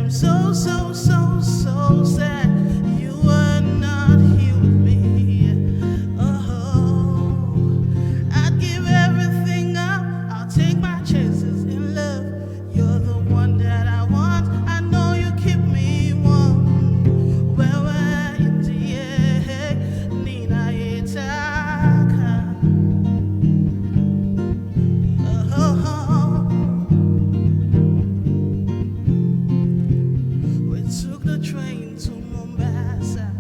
I'm so, so, so, so sad you were not here with me. Oh, I'd give everything up. I'll take my chances in love. You're the one that I want. I know you keep me warm. Where we're in the air, Nina Yetaka. We took the train to Mombasa.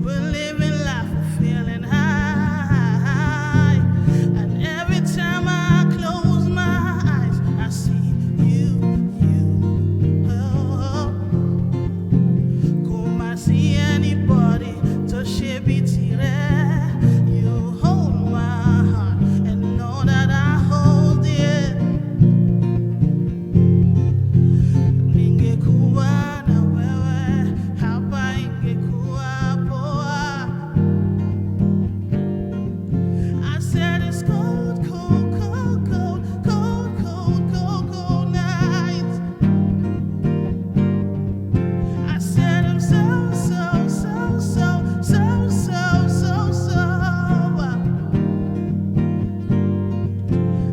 We're living life, we're feeling high. And every time I close my eyes, I see you. Oh, come I see anybody to shape it here. You hold my heart and know that I hold it. Ningekuwa na wewe hapa ingekuwa poa. I said it's cold, cold, cold, cold, cold, cold, cold, cold nights. I said I'm so, so, so, so, so, so, so, so.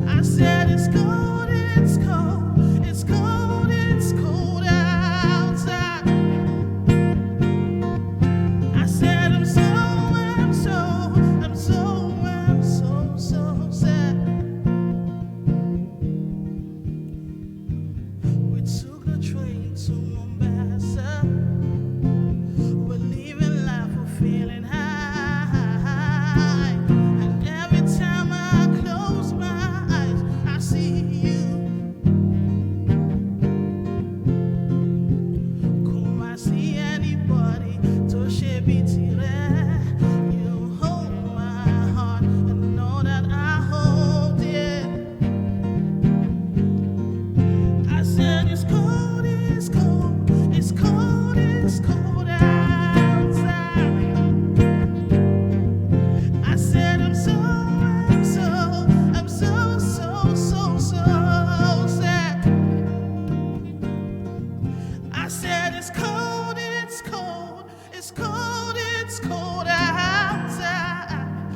I said it's cold, it's cold, it's cold, it's cold outside. I said I'm so, so sad. We took the train to Mombasa. We're living life, we're feeling high. And every time I close my eyes, I see you. Come I see anybody to shape it here. You hold my heart and know that I hold it. I said it's cold, it's cold, it's cold, it's cold outside. I said I'm so, so sad. I said it's cold, it's cold, it's cold, it's cold outside.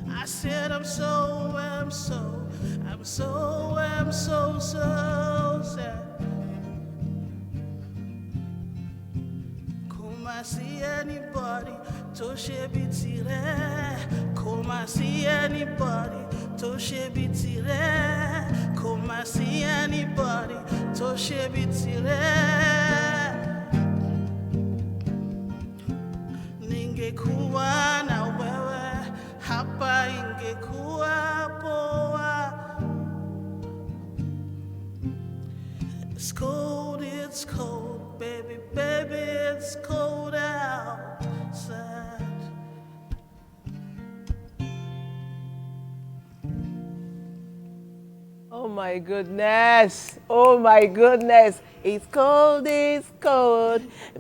I said I'm so sad. Come I see anybody to shape it here. Come I see anybody to shape it here. Come I see anybody to shape it here. Ningekuwa na wewe hapa ingekuwa poa. It's cold, baby, baby, it's cold outside. Oh my goodness. Oh my goodness. It's cold,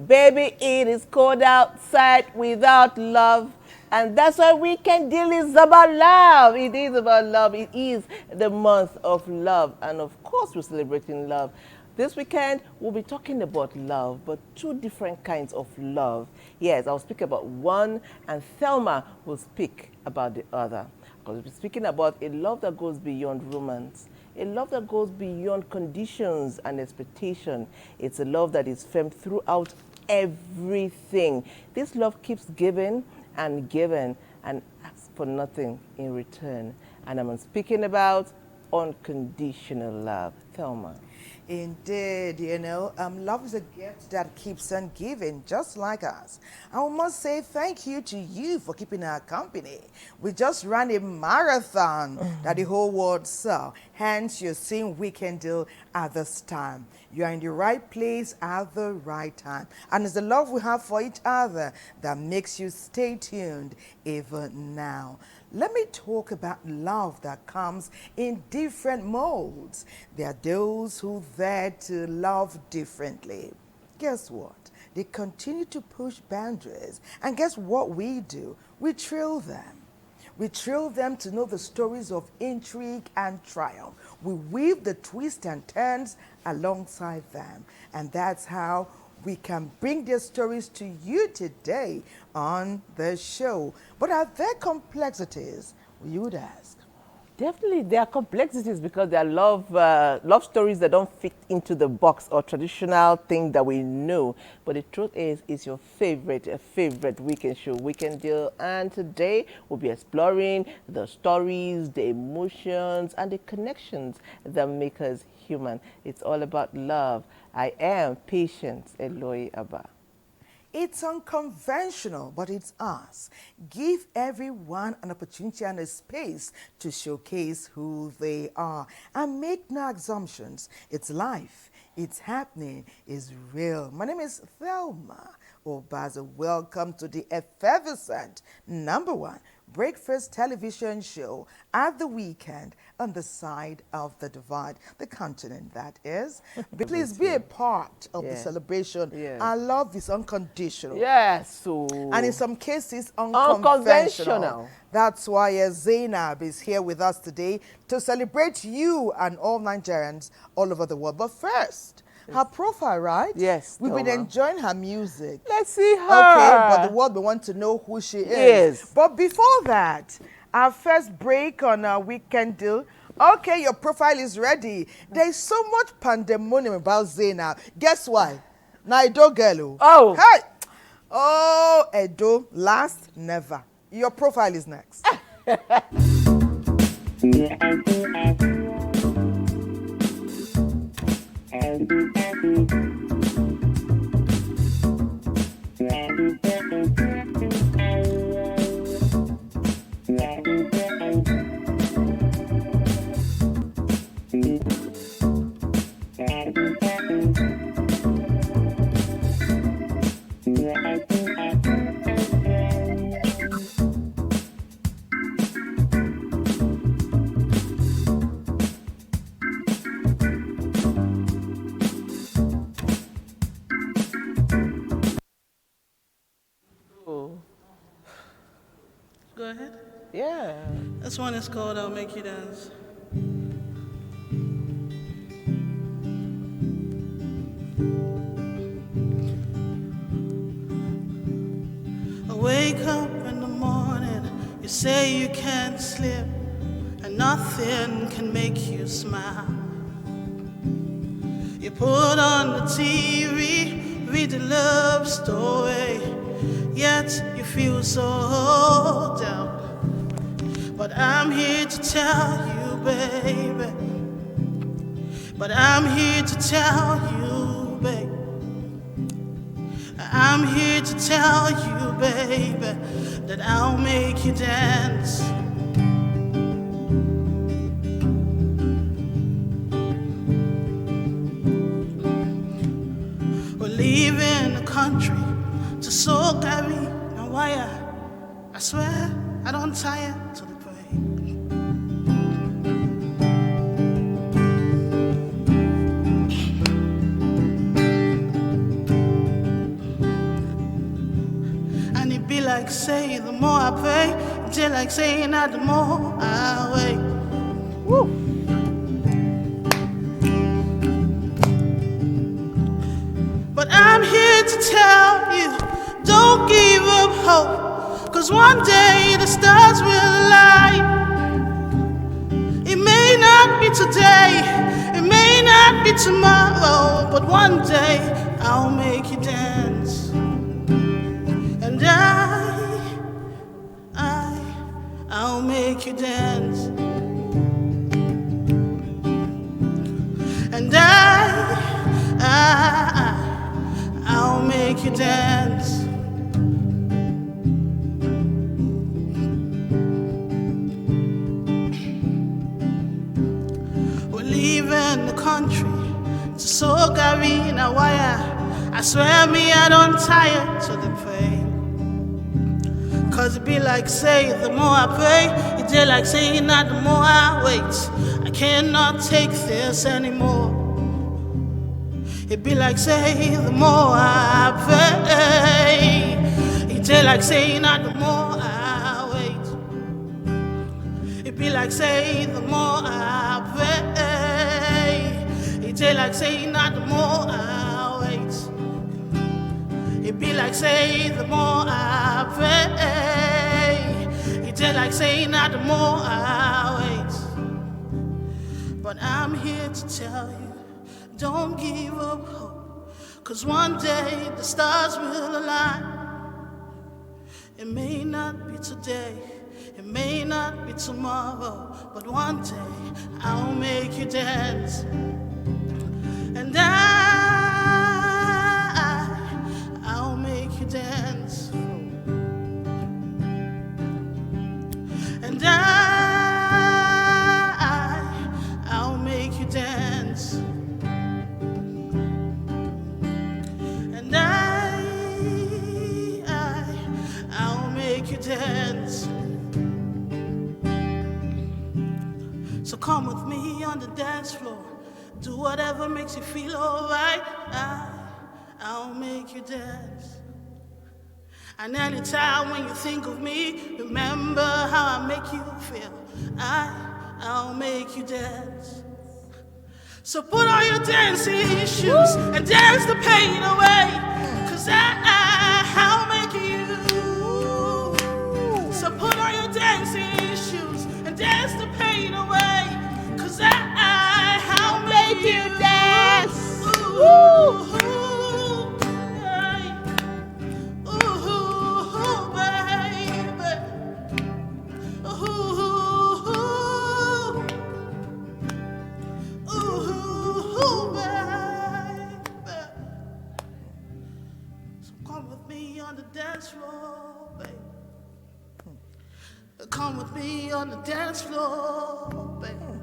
baby, it is cold outside without love. And that's why Weekend Deal is about love. It is about love. It is the month of love. And of course, we're celebrating love. This weekend, we'll be talking about love, but two different kinds of love. Yes, I'll speak about one, and Thelma will speak about the other. Because we'll be speaking about a love that goes beyond romance, a love that goes beyond conditions and expectation. It's a love that is firm throughout everything. This love keeps giving and giving and asks for nothing in return. And I'm speaking about unconditional love. Thelma. Indeed, love is a gift that keeps on giving, just like us. I must say thank you to you for keeping our company. We just ran a marathon that the whole world saw. Hence, you're seeing Weekend Deal at this time. You are in the right place at the right time. And it's the love we have for each other that makes you stay tuned even now. Let me talk about love that comes in different molds. There are those who dare to love differently. Guess what? They continue to push boundaries. And guess what we do? We thrill them. We thrill them to know the stories of intrigue and triumph. We weave the twists and turns alongside them. And that's how we can bring their stories to you today on the show. But are there complexities, you would ask? Definitely, there are complexities because there are love stories that don't fit into the box or traditional thing that we know. But the truth is, it's your favorite weekend show, Weekend Deal. And today we'll be exploring the stories, the emotions, and the connections that make us human. It's all about love. I am Patience Eloy Abba. It's unconventional, but it's us. Give everyone an opportunity and a space to showcase who they are. And make no assumptions. It's life. It's happening. It's real. My name is Thelma Obaza. Welcome to the effervescent #1 breakfast television show at the weekend on the side of the divide, the continent that is. Please be a part of the celebration. Our love is unconditional. Yes. And in some cases, unconventional. That's why Zainab is here with us today to celebrate you and all Nigerians all over the world. But first, her profile, right? Yes. We've been enjoying her music. Let's see her. Okay, but the world will want to know who she is. Yes. But before that, our first break on our Weekend Deal. Okay, your profile is ready. There's so much pandemonium about Zainab. Guess why? Na Edo girl. Oh. Hey! Oh, Edo, last, never. Your profile is next. Go ahead. Yeah. This one is called I'll Make You Dance. I wake up in the morning, you say you can't sleep, and nothing can make you smile. You put on the TV, read a love story, yet you feel so down. But I'm here to tell you, baby. But I'm here to tell you, baby. I'm here to tell you, baby, that I'll make you dance. We're leaving the country to Sokari and Wire. I swear I don't tire to the parade. And it be like say the more I pray, it's like saying that the more I wait. Woo. But I'm here to tell you, don't give up hope, 'cause one day the stars will align. It may not be today, it may not be tomorrow, but one day I'll make you dance. And I'll make you dance. And I'll make you dance. We're leaving the country to Sogari and Wire. I swear me I don't tire to the pain. 'Cause it be like say the more I pray, it be like saying that the more I wait. I cannot take this anymore. It be like say the more I pray, it be like saying that the more I wait. like say the more I pray, it be like say not the more I wait. It be like say the more I pray, it be like say not the more I wait. But I'm here to tell you, don't give up hope, 'cause one day the stars will align. It may not be today, it may not be tomorrow, but one day I'll make you dance. And I'll make you dance. And I'll make you dance. And I'll make you dance. So come with me on the dance floor. Do whatever makes you feel alright. I'll make you dance. And anytime when you think of me, remember how I make you feel. I'll make you dance. So put on your dancing shoes and dance the pain away, 'cause I'll make you. So put on your dancing shoes and dance the pain away, 'cause I'll make you dance. Ooh, hey. Ooh, baby. Ooh, baby. So come with me on the dance floor, baby. Come with me on the dance floor, baby.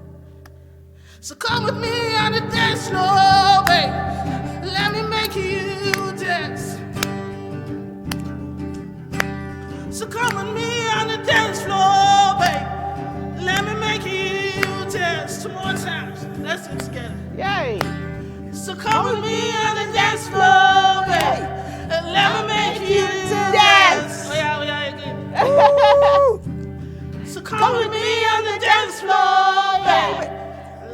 So come with me on the dance floor, baby. Let me make you dance. So come with me on the dance floor, baby. Let me make you dance. 2 more times. Let's do it together. Yay! So come with me on the dance floor, baby. And let me make you dance. Oh yeah, again. So come with me on the dance floor, baby.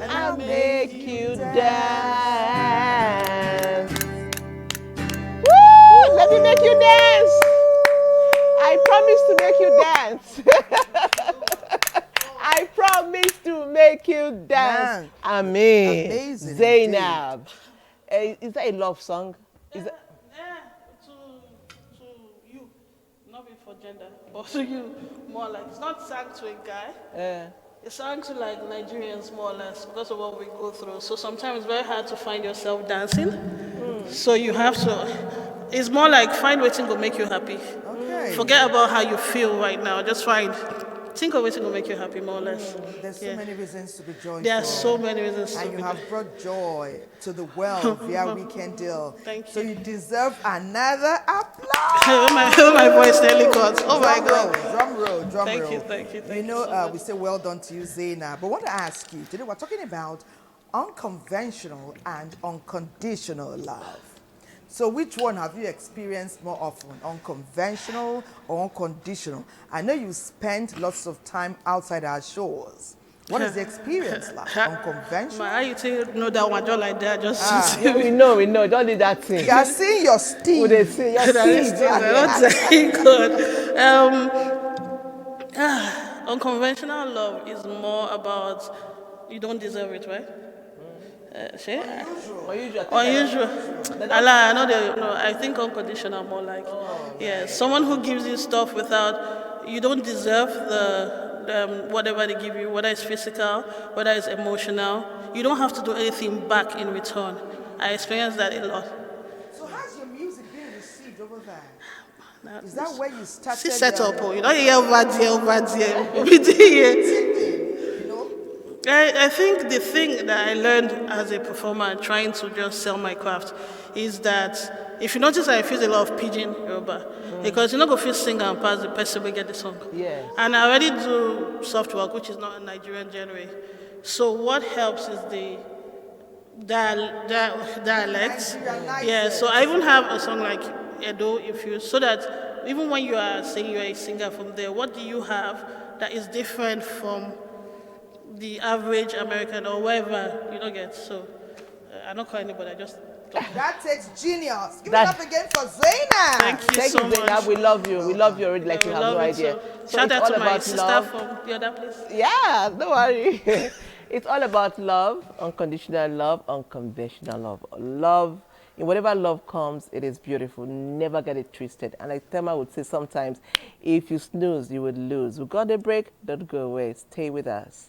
I'll make you dance. Woo! Let me make you dance. I promise to make you dance. I promise to make you dance. Amen. Amazing. Zainab. Is that a love song? Is that? To you, not be for gender, but to you, more like it's not sang to a guy. It's sang to like Nigerians more or less because of what we go through. So sometimes it's very hard to find yourself dancing. So you have to. It's more like find what will make you happy. Okay. Forget about how you feel right now. Just think of what will make you happy, more or less. There's so many reasons to be joyful. There are so many reasons to And be you have brought joy to the world via Weekend Deal. Thank So you. you deserve another applause. my voice nearly cut. Oh my God. Drum roll. Thank you. You know, we say well done to you, Zainab. But I want to ask you, today we're talking about unconventional and unconditional love. So which one have you experienced more often, unconventional or unconditional? I know you spent lots of time outside our shores. What is the experience like? Unconventional? How you know that one just like that? Just Yeah, we know. Don't do that thing. You are seeing your steam. Would they say your seeds? Not saying good. Unconventional love is more about you don't deserve it, right? Unusual. I think unconditional more like, someone who gives you stuff without, you don't deserve the whatever they give you, whether it's physical, whether it's emotional. You don't have to do anything back in return. I experienced that a lot. So how's your music being received over there? Is that where you started? See, set up, you know, you over there. I think the thing that I learned as a performer trying to just sell my craft is that if you notice, I feel a lot of pidgin Yoruba because you're not going to feel sing and pass the person will get the song. Yes. And I already do soft work, which is not a Nigerian genre. So what helps is the dialects. Yeah, so I even have a song like Edo infused so that even when you are saying you're a singer from there, what do you have that is different from the average American or wherever you don't get. So I don't call anybody. I just talk. That takes genius. Give it That- up again for Zainab. Thank you Thank so you, Zainab. much. We love you. We love you already like Yeah, you we have no love it idea. too. So Shout it's out all to my about sister love. from the other place. Yeah, don't worry. It's all about love, unconditional love, unconventional love. Love, in whatever love comes, it is beautiful. Never get it twisted. And like Tema would say sometimes, if you snooze, you would lose. We got a break, don't go away. Stay with us.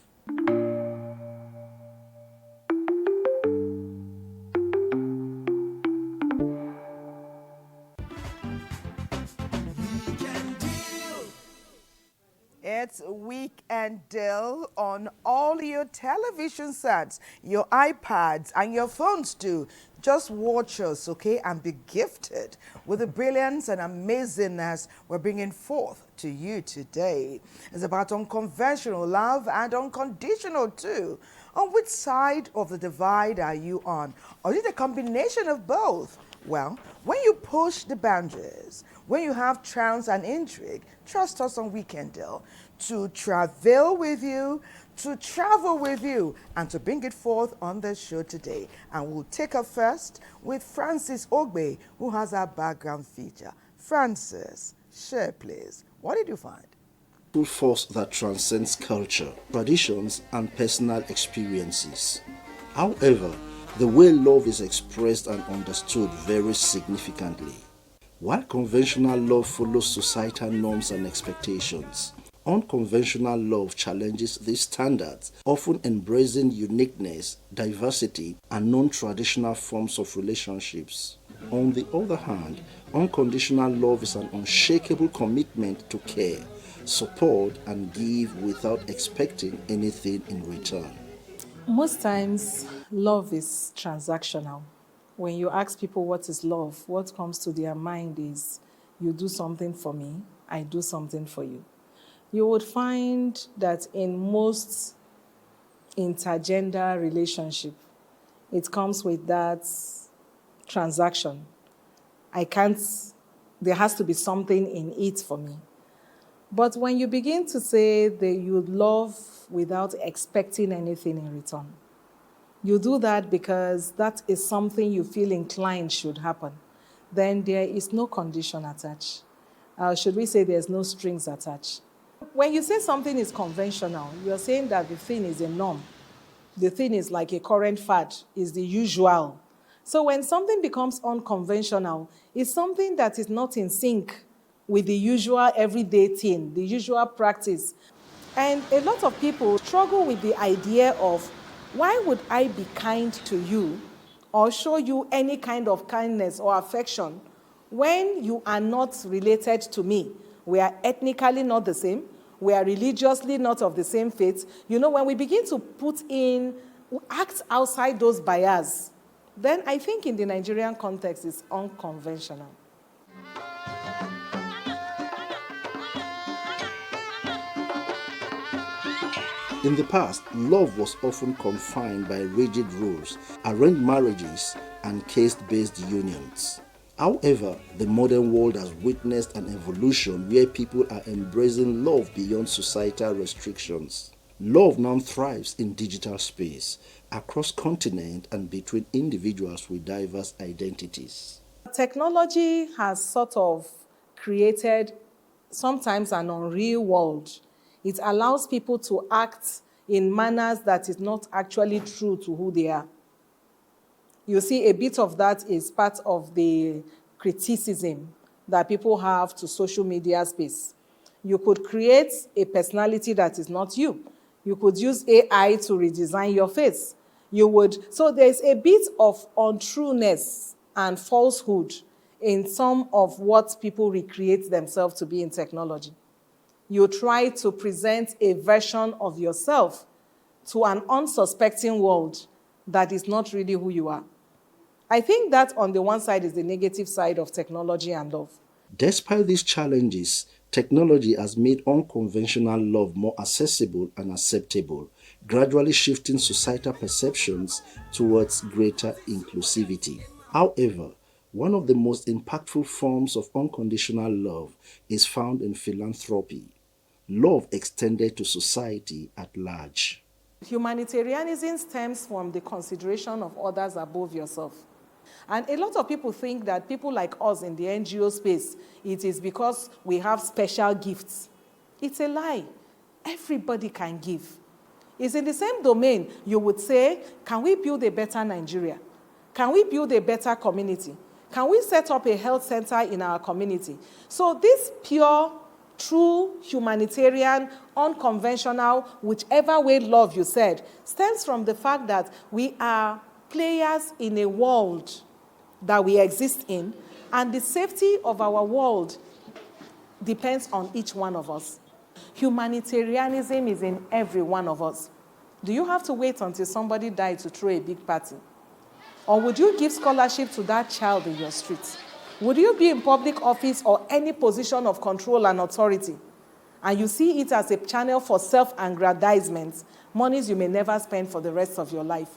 It's Weekend Deal on all your television sets, your iPads, and your phones too. Just watch us, okay, and be gifted with the brilliance and amazingness we're bringing forth to you today. It's about unconventional love and unconditional too. On which side of the divide are you on? Or is it a combination of both? Well, when you push the boundaries, when you have trance and intrigue, trust us on Weekend Deal to travel with you, to travel with you, and to bring it forth on the show today. And we'll take up first with Francis Ogbe, who has our background feature. Francis, share please. What did you find? Force that transcends culture, traditions, and personal experiences. However, the way love is expressed and understood varies significantly. While conventional love follows societal norms and expectations, unconventional love challenges these standards, often embracing uniqueness, diversity, and non-traditional forms of relationships. On the other hand, unconditional love is an unshakable commitment to care, support, and give without expecting anything in return. Most times, love is transactional. When you ask people what is love, what comes to their mind is you do something for me, I do something for you. You would find that in most intergender relationship, it comes with that transaction. There has to be something in it for me. But when you begin to say that you love without expecting anything in return, you do that because that is something you feel inclined should happen, then there is no condition attached. Should we say there's no strings attached? When you say something is conventional, you're saying that the thing is a norm. The thing is like a current fad, is the usual. So when something becomes unconventional, it's something that is not in sync with the usual everyday thing, the usual practice. And a lot of people struggle with the idea of, why would I be kind to you or show you any kind of kindness or affection when you are not related to me? We are ethnically not the same. We are religiously not of the same faith. You know, when we begin to act outside those bias, then I think in the Nigerian context, it's unconventional. In the past, love was often confined by rigid rules, arranged marriages, and caste-based unions. However, the modern world has witnessed an evolution where people are embracing love beyond societal restrictions. Love now thrives in digital space, across continents and between individuals with diverse identities. Technology has sort of created sometimes an unreal world. It allows people to act in manners that is not actually true to who they are. You see, a bit of that is part of the criticism that people have to social media space. You could create a personality that is not you. You could use AI to redesign your face. So there's a bit of untrueness and falsehood in some of what people recreate themselves to be in technology. You try to present a version of yourself to an unsuspecting world that is not really who you are. I think that on the one side is the negative side of technology and love. Despite these challenges, technology has made unconventional love more accessible and acceptable, gradually shifting societal perceptions towards greater inclusivity. However, one of the most impactful forms of unconditional love is found in philanthropy, love extended to society at large. Humanitarianism stems from the consideration of others above yourself. And a lot of people think that people like us in the NGO space, it is because we have special gifts. It's a lie. Everybody can give. It's in the same domain you would say, can we build a better Nigeria? Can we build a better community? Can we set up a health center in our community? So this pure, true, humanitarian, unconventional, whichever way love you said, stems from the fact that we are players in a world that we exist in, and the safety of our world depends on each one of us. Humanitarianism is in every one of us. Do you have to wait until somebody dies to throw a big party? Or would you give scholarship to that child in your street? Would you be in public office or any position of control and authority, and you see it as a channel for self-aggrandizement, monies you may never spend for the rest of your life?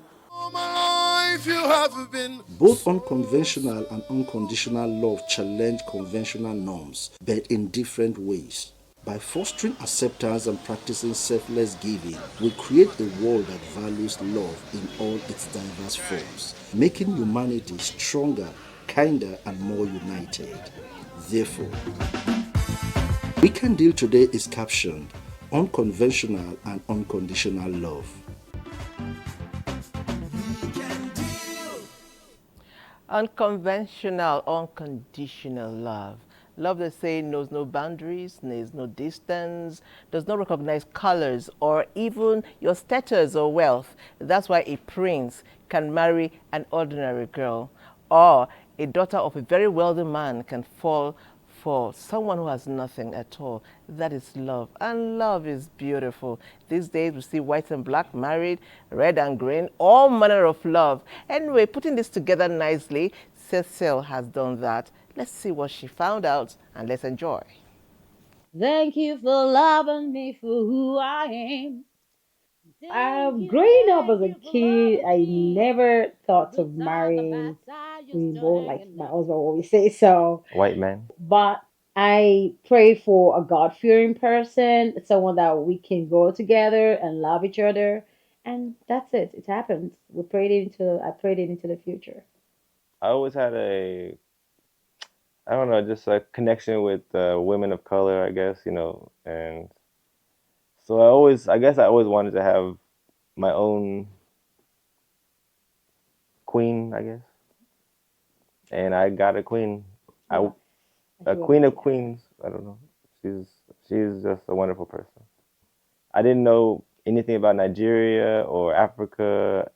Both unconventional and unconditional love challenge conventional norms, but in different ways. By fostering acceptance and practicing selfless giving, we create a world that values love in all its diverse forms, making humanity stronger, kinder, and more united. Therefore, Weekend Deal today is captioned Unconventional and Unconditional Love. Unconventional, unconditional love. Love that say knows no boundaries, knows no distance, does not recognize colors or even your status or wealth. That's why a prince can marry an ordinary girl, or a daughter of a very wealthy man can fall for someone who has nothing at all. That is love, and love is beautiful. These days we see white and black married, red and green, all manner of love. Anyway, putting this together nicely, Cecile has done that. Let's see what she found out, and let's enjoy. Thank you for loving me for who I am. Growing up as a kid, I never thought of marrying Rainbow, like my husband always says. So, White man. but I pray for a God fearing person, someone that we can grow together and love each other. And that's it. It happened. I prayed it into the future. I always had I don't know, just a connection with women of color, I guess, and so I guess I always wanted to have my own queen, I guess, and I got a queen, Yeah, I a feel queen of like queens. I don't know. She's she's just a wonderful person. I didn't know anything about Nigeria or Africa.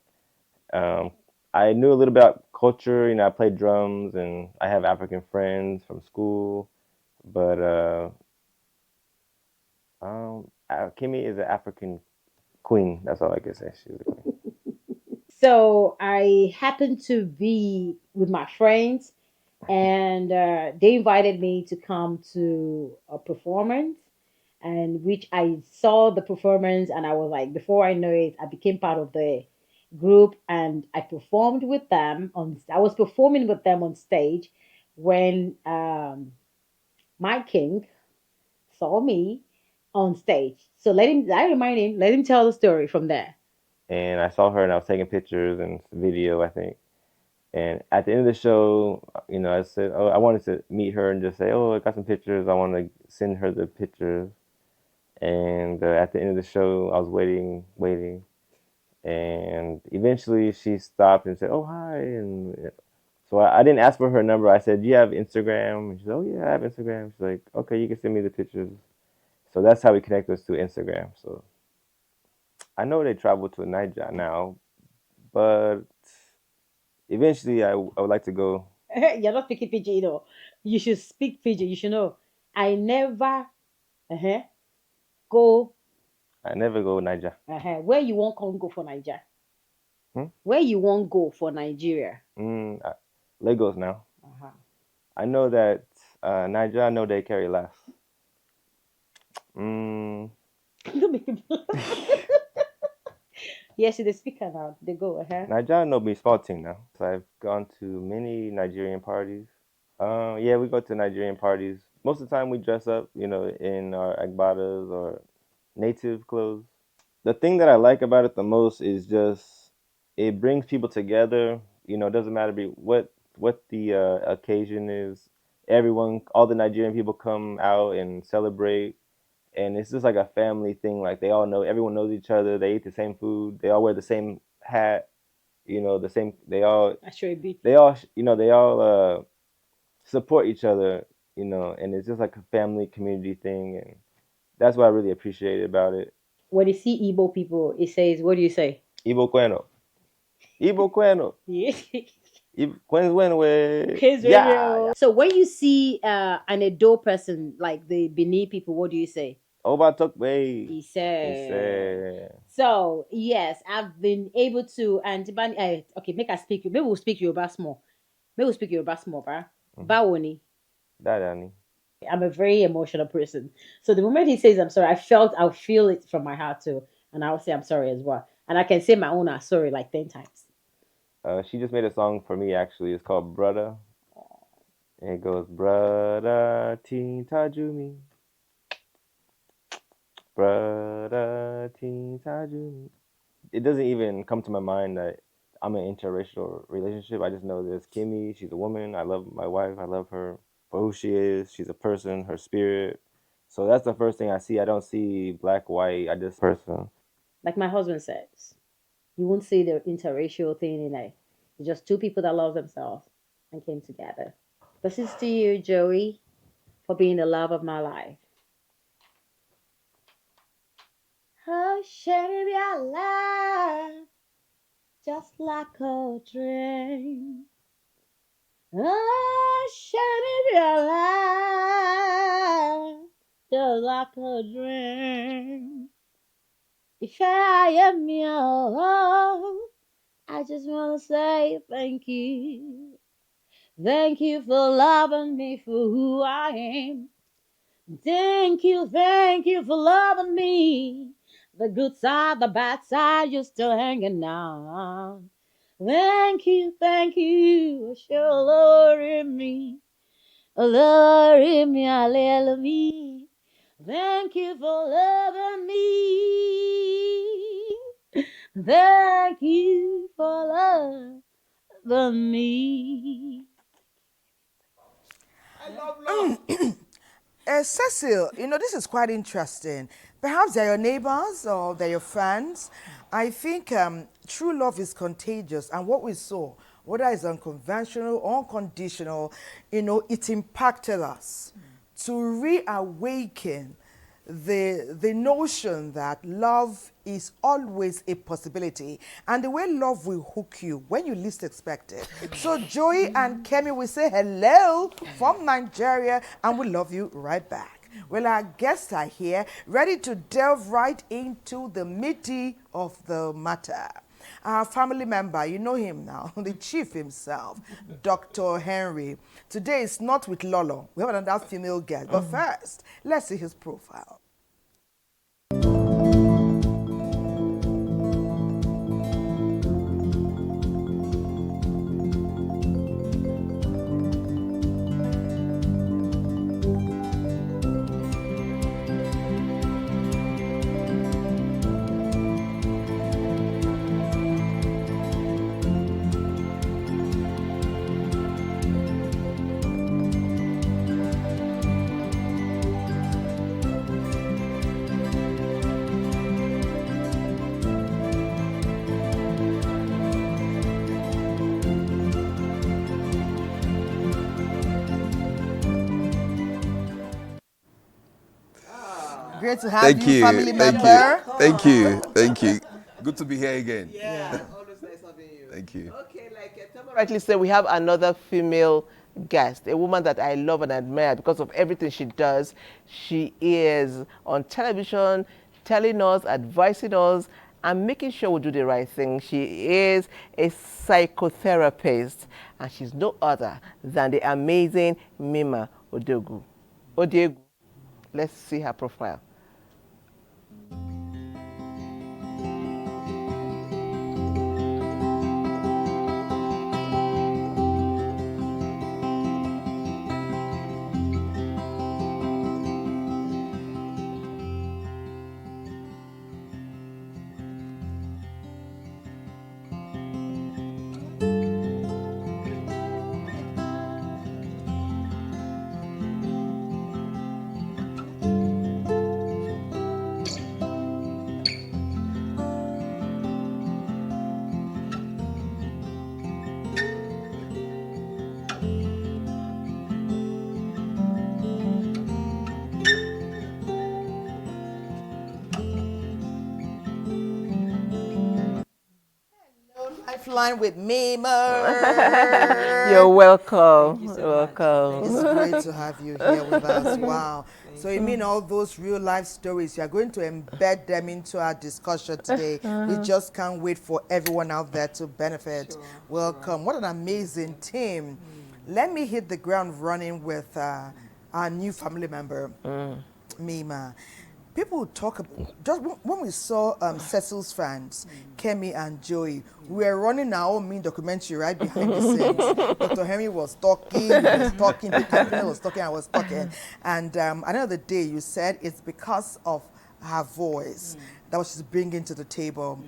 Um, I knew a little about culture. I played drums and I have African friends from school. But Kimmy is an African queen. That's all I can say. She's a queen. so I happened to be with my friends, and they invited me to come to a performance, and which I saw the performance, and I was like, before I know it, I became part of the group, and I performed with them on. I was performing with them on stage when my king saw me on stage. So let him. I remind him. Let him tell the story from there. And I saw her and I was taking pictures and video, I think. And at the end of the show, I said, oh, I wanted to meet her and just say, oh, I got some pictures. I want to send her the pictures. And at the end of the show, I was waiting. And eventually she stopped and said, oh, hi. And so I didn't ask for her number. I said, do you have Instagram? And she said, oh, yeah, I have Instagram. She's like, okay, you can send me the pictures. So that's how we connect us to Instagram. So I know they travel to Niger now, but eventually I would like to go. You're not speaking Pidgin, You should speak Pidgin. You should know. I never go I never go Niger. where you won't come go for Nigeria. Hmm? Where you won't go for Nigeria. Lagos now. Uh-huh. I know that Niger, I know they carry less. Mm, Don't make me Yes, the speaker now. They go. Niger, I know be small thing now. So I've gone to many Nigerian parties. Yeah, we go to Nigerian parties. Most of the time we dress up, in our agbadas or native clothes. The thing that I like about it the most is just it brings people together. You know, it doesn't matter what the occasion is. Everyone, all the Nigerian people come out and celebrate, and it's just like a family thing. Like they all know, everyone knows each other. They eat the same food. They all wear the same hat. You know, the same. They all, they all support each other. You know, and it's just like a family community thing, and that's what I really appreciate about it. When you see Igbo people, it says, what do you say? Ibo Queno. Ibo Queno. Yeah. Kwenwenwe. Kids Yeah, radio. yeah. So when you see an Edo person, like the Benin people, what do you say? Oba Tokwe. He He said. said, So yes, I've been able to okay, make us speak. Maybe we'll speak Yoruba small. Maybe we'll speak Yoruba small, bro. Bawoni. Dadani. I'm a very emotional person. So the moment he says I'm sorry, I'll feel it from my heart too. And I'll say I'm sorry as well. And I can say my own sorry like 10 times. She just made a song for me actually. It's called Brother. And it goes, Brother Teen Tajumi. Brother Teen Tajumi. It doesn't even come to my mind that I'm in an interracial relationship. I just know there's Kimmy. She's a woman. I love my wife. I love her for who she is. She's a person, her spirit. So that's the first thing I see. I don't see black, white. I just person. Like my husband says, you won't see the interracial thing in it. It's just two people that love themselves and came together. This is to you, Joey, for being the love of my life. Oh, share be alive, just like a dream. Oh, share be alive, just like a dream. If I am your, I just want to say thank you. Thank you for loving me for who I am. Thank you for loving me. The good side, the bad side, you're still hanging on. Thank you, sure Lord me. Lord me, hallelujah. Thank you for loving me. Thank you for loving me. Cecil, this is quite interesting. Perhaps they're your neighbors or they're your friends. I think true love is contagious. And what we saw, whether it's unconventional or unconditional, it impacted us to reawaken the notion that love is always a possibility, and the way love will hook you when you least expect it. So Joey and Kemi will say hello from Nigeria, and we love you right back. Well, our guests are here, ready to delve right into the meaty of the matter. Our family member, you know him now, the chief himself, Dr. Henry. Today is not with Lolo. We have another female guest. But first, let's see his profile. Great to have Thank you, you. family Thank member. you. Thank you. Thank you. Good to be here again. Yeah, always nice having you. Thank you. Okay, like Tomo rightly said, we have another female guest, a woman that I love and admire because of everything she does. She is on television, telling us, advising us, and making sure we do the right thing. She is a psychotherapist, and she's no other than the amazing Mima Odegu. Odegu. Let's see her profile. line with Mima. You're welcome. Thank you so You're much. welcome. It's great to have you here with us. Wow. So you mean all those real life stories, you are going to embed them into our discussion today. We just can't wait for everyone out there to benefit. Sure, Welcome. What an amazing team. Let me hit the ground running with our new family member, Mima. People talk about, just when we saw Cecil's fans, Kemi and Joey, we were running our own mean documentary right behind the scenes. Dr. Henry was talking, Anthony was talking, I was talking. And at the end of the day, you said it's because of her voice that what she's bringing to the table.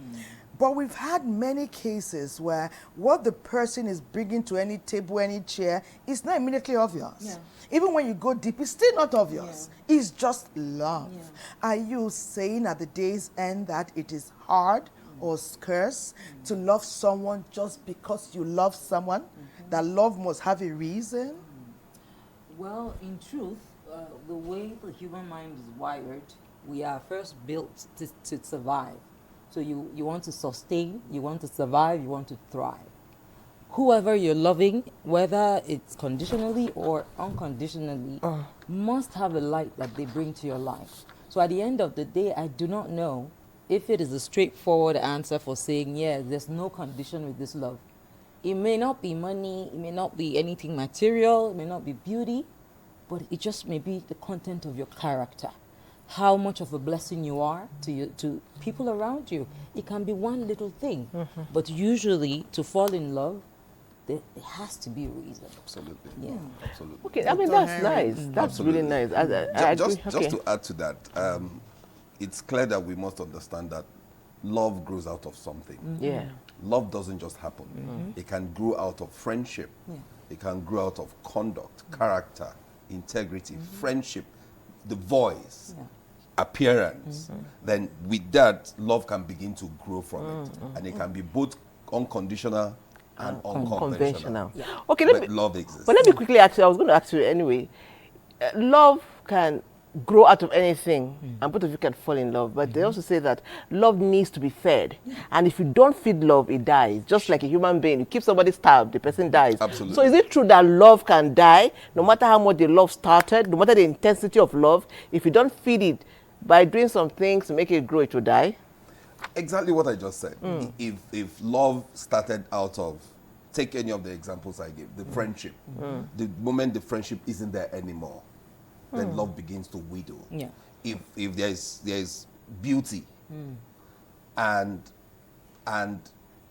But we've had many cases where what the person is bringing to any table, any chair, is not immediately obvious. Yeah. Even when you go deep, it's still not obvious. It's just love. Yeah. Are you saying at the day's end that it is hard or scarce to love someone just because you love someone? That love must have a reason? Well, in truth, the way the human mind is wired, we are first built to survive. So you want to sustain, you want to survive, you want to thrive. Whoever you're loving, whether it's conditionally or unconditionally, must have a light that they bring to your life. So at the end of the day, I do not know if it is a straightforward answer for saying, yeah, there's no condition with this love. It may not be money, it may not be anything material, it may not be beauty, but it just may be the content of your character. How much of a blessing you are to people around you. It can be one little thing, but usually to fall in love, there has to be a reason. Absolutely. Yeah. Absolutely. Okay, I mean, Dr. that's Henry. nice. That's really nice. I Just agree. Okay. to add to that, it's clear that we must understand that love grows out of something. Yeah. Love doesn't just happen. It can grow out of friendship. Yeah. It can grow out of conduct, character, integrity, friendship, the voice, appearance. Then with that, love can begin to grow from it. And it can be both unconditional and unconventional. Conventional. Okay, let But me, love exists. but let me quickly ask you, I was going to ask you anyway. Love can grow out of anything, and both of you can fall in love, but they also say that love needs to be fed. And if you don't feed love, it dies. Just like a human being, you keep somebody starved, the person dies. Absolutely. So is it true that love can die, no matter how much the love started, no matter the intensity of love, if you don't feed it by doing some things to make it grow, it will die? Exactly what I just said. If love started out of, take any of the examples I gave, the friendship, the moment the friendship isn't there anymore, then love begins to wither. Yeah. If there's beauty and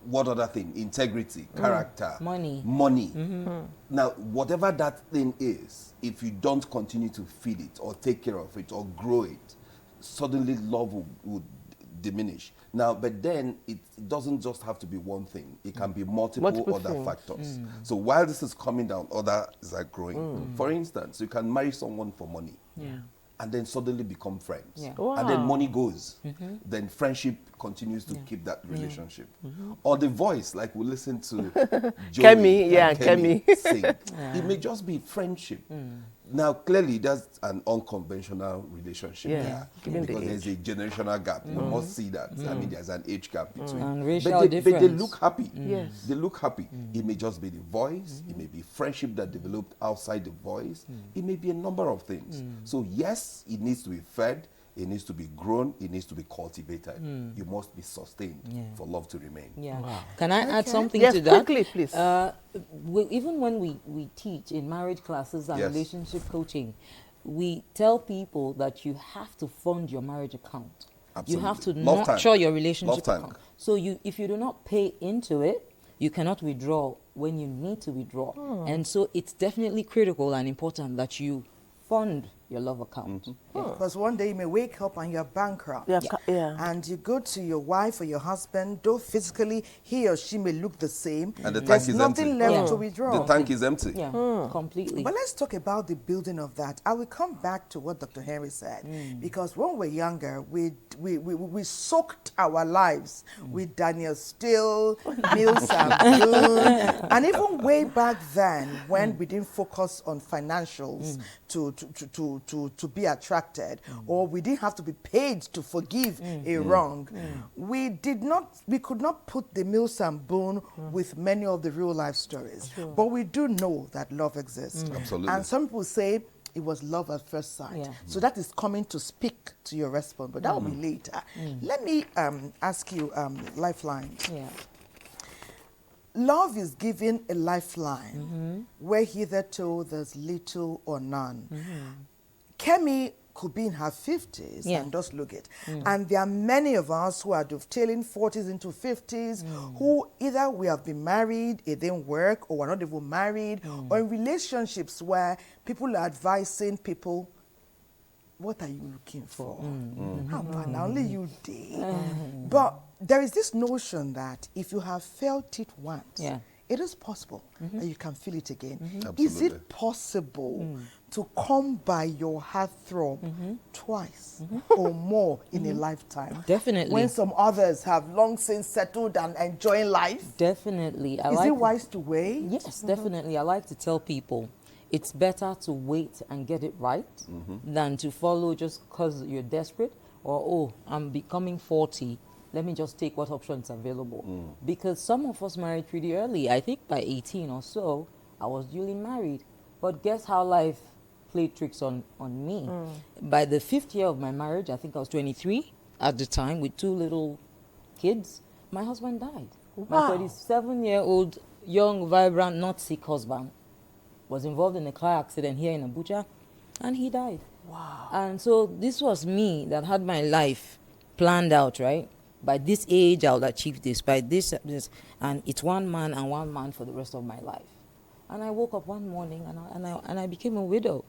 what other thing? Integrity, character, Money. Now, whatever that thing is, if you don't continue to feed it or take care of it or grow it, suddenly love would diminish. Now, but then it doesn't just have to be one thing. It can be multiple other things. factors. So while this is coming down, others are growing. For instance, you can marry someone for money. And then suddenly become friends. Yeah. And then money goes. Then friendship continues to keep that relationship. Or the voice, like we listen to Joey Kemi, and Kemi. sing. It may just be friendship. Now, clearly, that's an unconventional relationship Yeah, given the because there's a generational gap. You must see that. I mean, there's an age gap between. And racial but they difference. look happy. Yes. They look happy. It may just be the voice. It may be friendship that developed outside the voice. It may be a number of things. So, yes, it needs to be fed. It needs to be grown. It needs to be cultivated. You must be sustained for love to remain. Yeah. Can I add something Yes, to that? quickly, please. Even when we teach in marriage classes and Yes. relationship coaching, we tell people that you have to fund your marriage account. You have to Absolutely. Love nurture tank. your relationship Love tank. account. So if you do not pay into it, you cannot withdraw when you need to withdraw. And so it's definitely critical and important that you fund your love account. Because one day you may wake up and you're bankrupt. Yeah. And you go to your wife or your husband, though physically he or she may look the same, And the tank there's is nothing empty. left Yeah. to withdraw. The tank is empty. Yeah, completely. But let's talk about the building of that. I will come back to what Dr. Henry said. Because when we were younger, we soaked our lives with Daniel Steele, Mills and Boone. And even way back then, when we didn't focus on financials to to be attracted, or we didn't have to be paid to forgive a wrong. We could not put the mills and bone with many of the real life stories. But we do know that love exists. Absolutely. And some people say it was love at first sight. Yeah. So that is coming to speak to your response, but that will be later. Let me ask you lifelines. Yeah. Love is giving a lifeline where hitherto there's little or none. Kemi could be in her 50s Yeah. and just look it. And there are many of us who are dovetailing 40s into 50s who either we have been married, it didn't work, or we're not even married, or in relationships where people are advising people, what are you looking for? How about now? Only you did. But there is this notion that if you have felt it once, Yeah. it is possible that you can feel it again. Is Absolutely. it possible to come by your heartthrob twice or more in a lifetime? Definitely. When some others have long since settled and enjoying life? Definitely. Is it wise to wait? Yes, definitely. I like to tell people it's better to wait and get it right than to follow just because you're desperate or, oh, I'm becoming 40. Let me just take what option is available. Because some of us married pretty early. I think by 18 or so, I was duly married. But guess how life played tricks on me? By the 5th year of my marriage, I think I was 23 at the time with 2 little kids, my husband died. My 37-year-old, young, vibrant, not sick husband was involved in a car accident here in Abuja, and he died. Wow. And so this was me that had my life planned out, right? By this age, I'll achieve this. By this, and it's one man for the rest of my life. And I woke up one morning and I became a widow.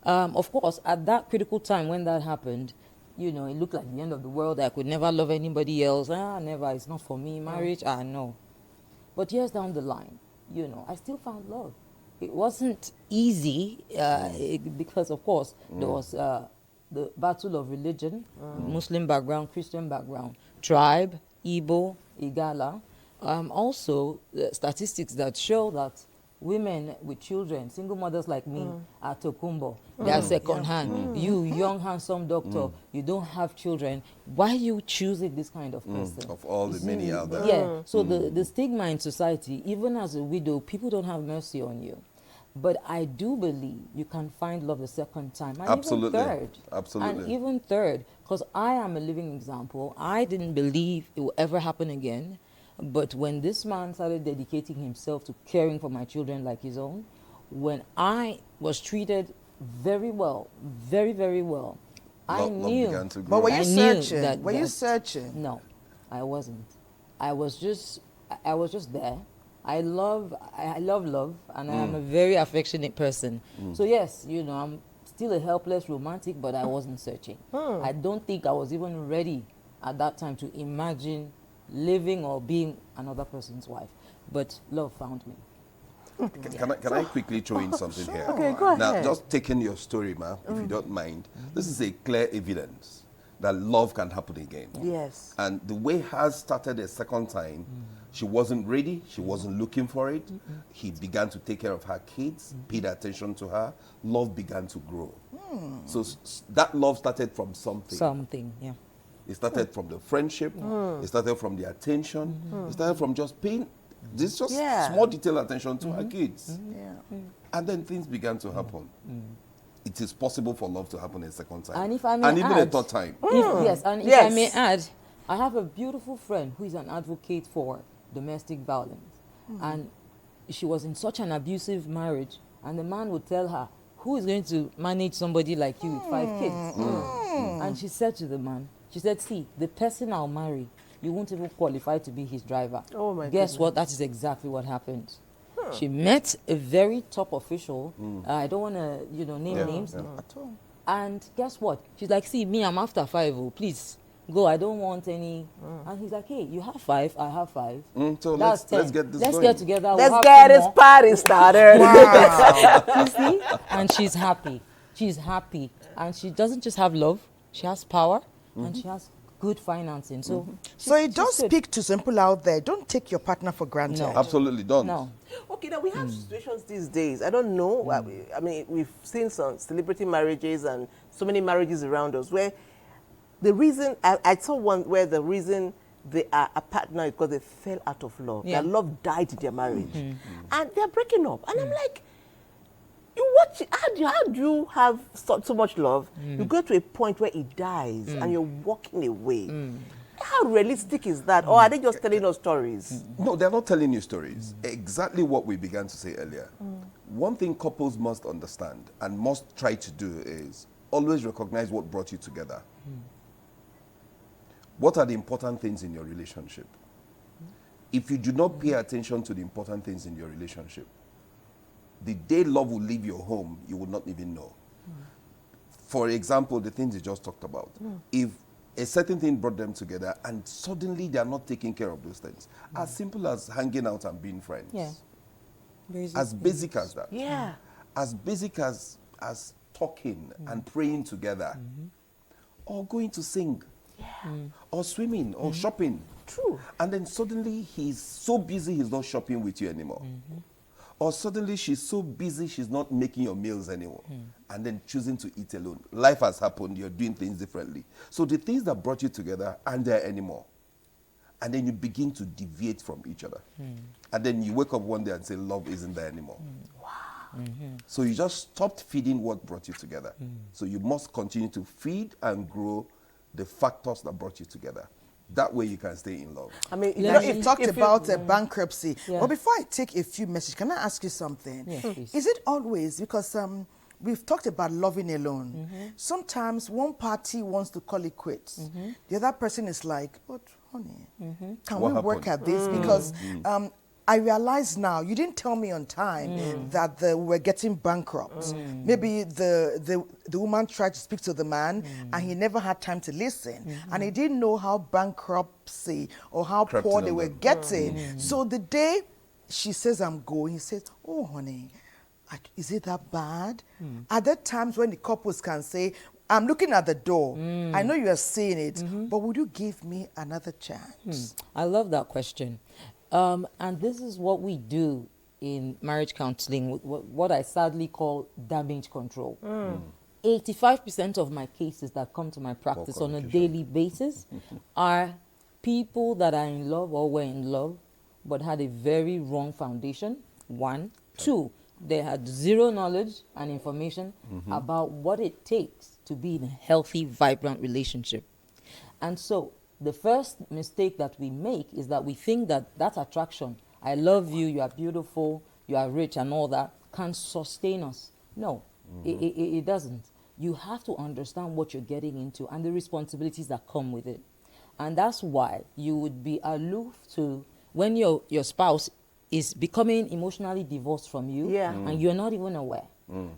Of course, at that critical time when that happened, you know, it looked like the end of the world. I could never love anybody else. Never. It's not for me. Marriage, no. But years down the line, you know, I still found love. It wasn't easy because, of course, there was the battle of religion, Muslim background, Christian background, tribe, Igbo, Igala. Also, statistics that show that women with children, single mothers like me, are tokumbo. They are second hand. You, young, handsome doctor, you don't have children. Why are you choosing this kind of person? Of all the many out there. Yeah, so the stigma in society, even as a widow, people don't have mercy on you. But I do believe you can find love the second time. And Absolutely. Even third. Absolutely. And even third, because I am a living example. I didn't believe it will ever happen again. But when this man started dedicating himself to caring for my children like his own, when I was treated very well, very, very well, I knew. Began to grow. But were I you knew searching? that- Were you that- searching? No, I wasn't. I was just there. I love love, and I am a very affectionate person. So yes, you know, I'm still a helpless romantic, but I wasn't searching. I don't think I was even ready at that time to imagine living or being another person's wife. But love found me. Can I quickly throw in something here? Okay, go Now, ahead. just taking your story, ma, if you don't mind, this is a clear evidence that love can happen again. Yes. And the way hers started a second time, she wasn't ready, she wasn't looking for it. He began to take care of her kids, paid attention to her. Love began to grow. So that love started from something. Something, yeah. It started from the friendship. It started from the attention. It started from just paying this just Yeah. small detail attention to her kids. Yeah. And then things began to happen. It is possible for love to happen a second time. And if I may even add- a third time. Yes, and if I Yes. may add, I have a beautiful friend who is an advocate for domestic violence. And she was in such an abusive marriage, and the man would tell her, who is going to manage somebody like you with 5 kids? And she said to the man, she said, see, the person I'll marry, you won't even qualify to be his driver. Oh, my Guess goodness. what? That is exactly what happened. She met a very top official. I don't want to, name names. At all. And guess what? She's like, see, me, I'm after 5. Oh, please go. I don't want any. And he's like, hey, you have 5. I have 5. So That's let's 10. get this Let's going. get together. we'll Let's have get 2 this more. party started. You see? And she's happy. She's happy. And she doesn't just have love. She has power. And she has good financing. So, So it she's does good. speak to some people out there. Don't take your partner for granted. No. Absolutely don't. No. Okay, now we have situations these days. I don't know. I mean, we've seen some celebrity marriages and so many marriages around us where the reason, I saw one where the reason they are apart now is because they fell out of love. Yeah. Their love died in their marriage. And they're breaking up. And I'm like, you watch, how do you have so much love? You go to a point where it dies and you're walking away. How realistic is that? Or are they just telling us stories? No, they're not telling you stories. Exactly what we began to say earlier. One thing couples must understand and must try to do is always recognize what brought you together. What are the important things in your relationship? If you do not pay attention to the important things in your relationship, the day love will leave your home, you will not even know. For example, the things you just talked about. If a certain thing brought them together and suddenly they are not taking care of those things, as simple as hanging out and being friends. Yeah. As basic as that. Yeah. As basic as talking and praying together. Or going to sing. Or swimming or shopping. True. And then suddenly he's so busy he's not shopping with you anymore. Or suddenly she's so busy she's not making your meals anymore. And then choosing to eat alone. Life has happened, you're doing things differently. So the things that brought you together aren't there anymore. And then you begin to deviate from each other. And then you wake up one day and say love isn't there anymore. Wow. So you just stopped feeding what brought you together. So you must continue to feed and grow the factors that brought you together. That way you can stay in love. I mean, You know, you've talked about bankruptcy. Yeah. But before I take a few messages, can I ask you something? Yes, please. Is it always, because we've talked about loving alone. Sometimes one party wants to call it quits. The other person is like, but honey, can What we work happened? at this? Because I realize now, you didn't tell me on time that we're getting bankrupt. Maybe the woman tried to speak to the man and he never had time to listen. And he didn't know how bankruptcy or how Crept poor in they on were them. getting. So the day she says, I'm going, he says, oh, honey, is it that bad? Are there times when the couples can say, I'm looking at the door. I know you are seeing it, but would you give me another chance? I love that question. And this is what we do in marriage counseling, what I sadly call damage control. 85% of my cases that come to my practice on a daily basis are people that are in love or were in love but had a very wrong foundation, one. Two, they had zero knowledge and information about what it takes to be in a healthy, vibrant relationship. And so the first mistake that we make is that we think that that attraction, I love you, you are beautiful, you are rich and all that, can sustain us. No, it doesn't. You have to understand what you're getting into and the responsibilities that come with it. And that's why you would be aloof to when your spouse is becoming emotionally divorced from you and you're not even aware.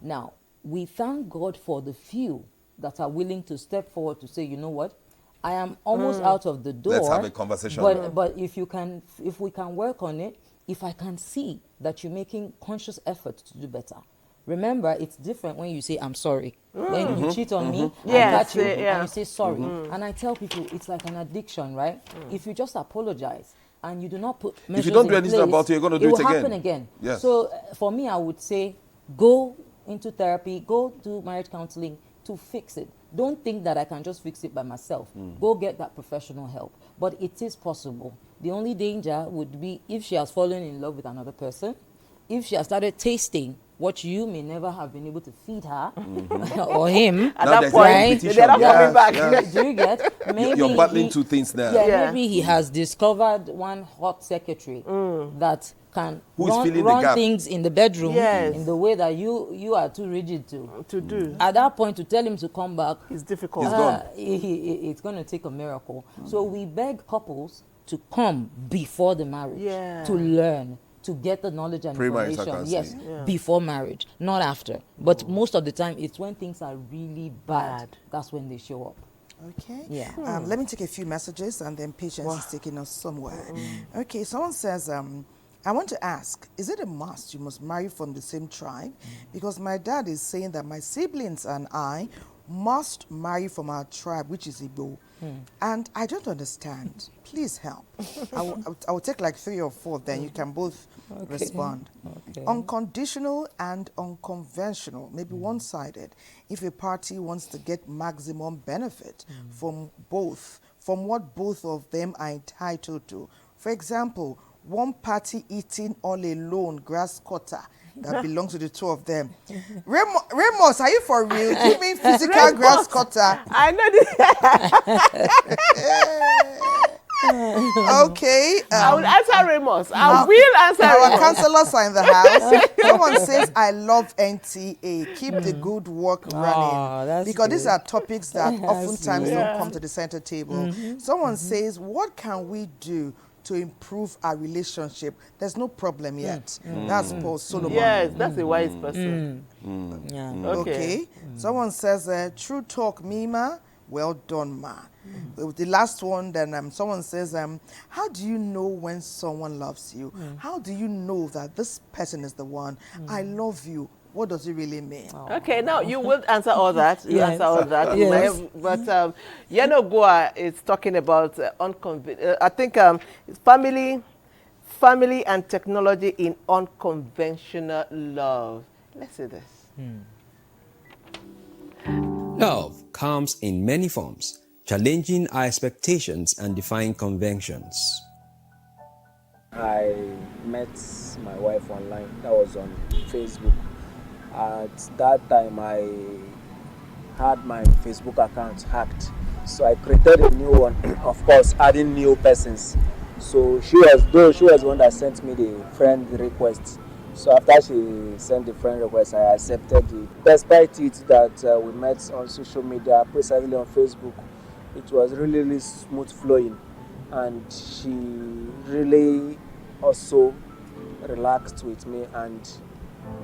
Now, we thank God for the few that are willing to step forward to say, you know what, I am almost out of the door. Let's have a conversation now. But if we can work on it, if I can see that you're making conscious effort to do better. Remember, it's different when you say, I'm sorry. When you cheat on me, I catch you, and you say sorry. And I tell people, it's like an addiction, right? If you just apologize, and you do not put measures If you don't do in anything place, about it, you're going to do it will again. happen again. Yes. So for me, I would say, go into therapy, go to marriage counseling to fix it. Don't think that I can just fix it by myself. Go get that professional help. But it is possible. The only danger would be if she has fallen in love with another person, if she has started tasting what you may never have been able to feed her or him. At Now that there's point, a competition. they're not coming back. Yes. Do you get? Maybe You're battling he- two things now. Yeah, maybe he has discovered one hot secretary that can Who is filling the run gap? things in the bedroom Yes. in the way that you are too rigid to do. At that point, to tell him to come back, It's difficult. It's gone. it's going to take a miracle. So we beg couples to come before the marriage to learn, to get the knowledge and Pre-marital information. Yes, counseling. before marriage, not after. But most of the time, it's when things are really bad. That's when they show up. Okay. Yeah. Let me take a few messages and then Patience is taking us somewhere. Okay, someone says, I want to ask, is it a must you must marry from the same tribe? Because my dad is saying that my siblings and I must marry from our tribe, which is Igbo. And I don't understand. Please help. I will take like 3 or 4, then you can both respond. Okay. Unconditional and unconventional, maybe one-sided. If a party wants to get maximum benefit from both, from what both of them are entitled to. For example, one party eating all alone grass cutter that belongs to the 2 of them. Ramos, are you for real? Do you mean physical grass cutter? I know this. Okay. I will answer Ramos. I will answer Our Ramos. counselors are in the house. Someone says, I love NTA. Keep the good work running. that's Because these good. are topics that oftentimes good. don't come to the center table. Someone says, what can we do to improve our relationship? There's no problem yet. That's Paul Solomon. Yes, that's a wise person. Yeah. Okay. Someone says, true talk, Mima. Well done, ma. The last one, then someone says, how do you know when someone loves you? How do you know that this person is the one? I love you. What does it really mean? Okay, now you will answer all that. You Yes. answer all that. Yes. But Yano Goa is talking about I think it's family and technology in unconventional love. Let's see this. Love comes in many forms, challenging our expectations and defying conventions. I met my wife online. That was on Facebook. At that time, I had my Facebook account hacked. So I created a new one, of course, adding new persons. So she was the one that sent me the friend request. So after she sent the friend request, I accepted it. Despite it that we met on social media, precisely on Facebook, it was really smooth flowing. And she really also relaxed with me and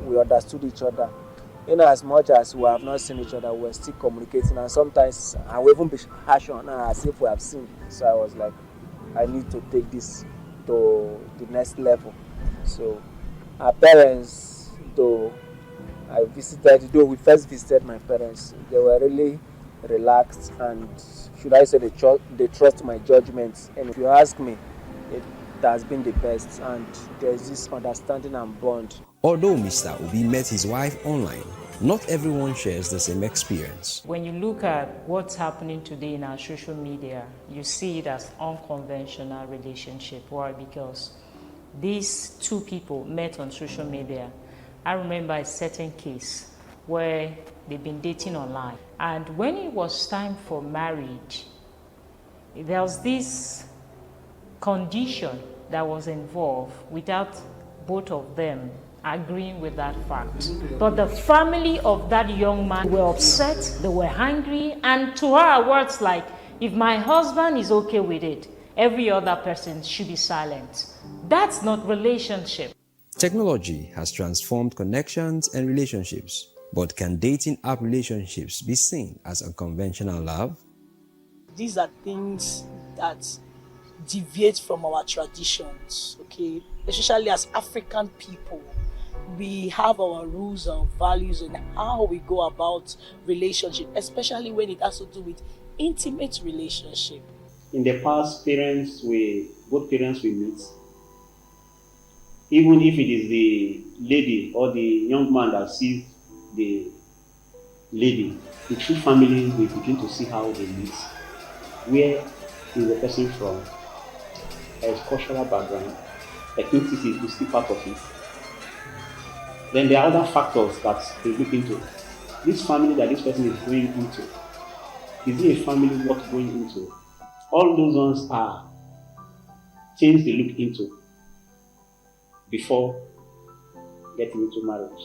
we understood each other. In as much as we have not seen each other, we're still communicating. And sometimes I will even be harsh on her as if we have seen. So I was like, I need to take this to the next level. So our parents, though we first visited my parents, they were really relaxed and should I say they trust my judgments. And if you ask me, it has been the best and there's this understanding and bond. Although Mr. Obi met his wife online, not everyone shares the same experience. When you look at what's happening today in our social media, you see it as unconventional relationship. Why? Because these 2 people met on social media. I remember a certain case where they've been dating online. And when it was time for marriage, there was this condition that was involved without both of them agreeing with that fact. But the family of that young man were upset, they were angry, and to her words like, if my husband is okay with it, every other person should be silent. That's not relationship. Technology has transformed connections and relationships, but can dating app relationships be seen as unconventional love? These are things that deviate from our traditions, okay? Especially as African people, we have our rules and values and how we go about relationship, especially when it has to do with intimate relationship. In the past, both parents will meet. Even if it is the lady or the young man that sees the lady, the 2 families will begin to see how they meet. Where is the person from? His cultural background, ethnicity is still part of it. Then there are other factors that they look into. This family that this person is going into, is it a family worth going into? All those ones are things they look into before getting into marriage.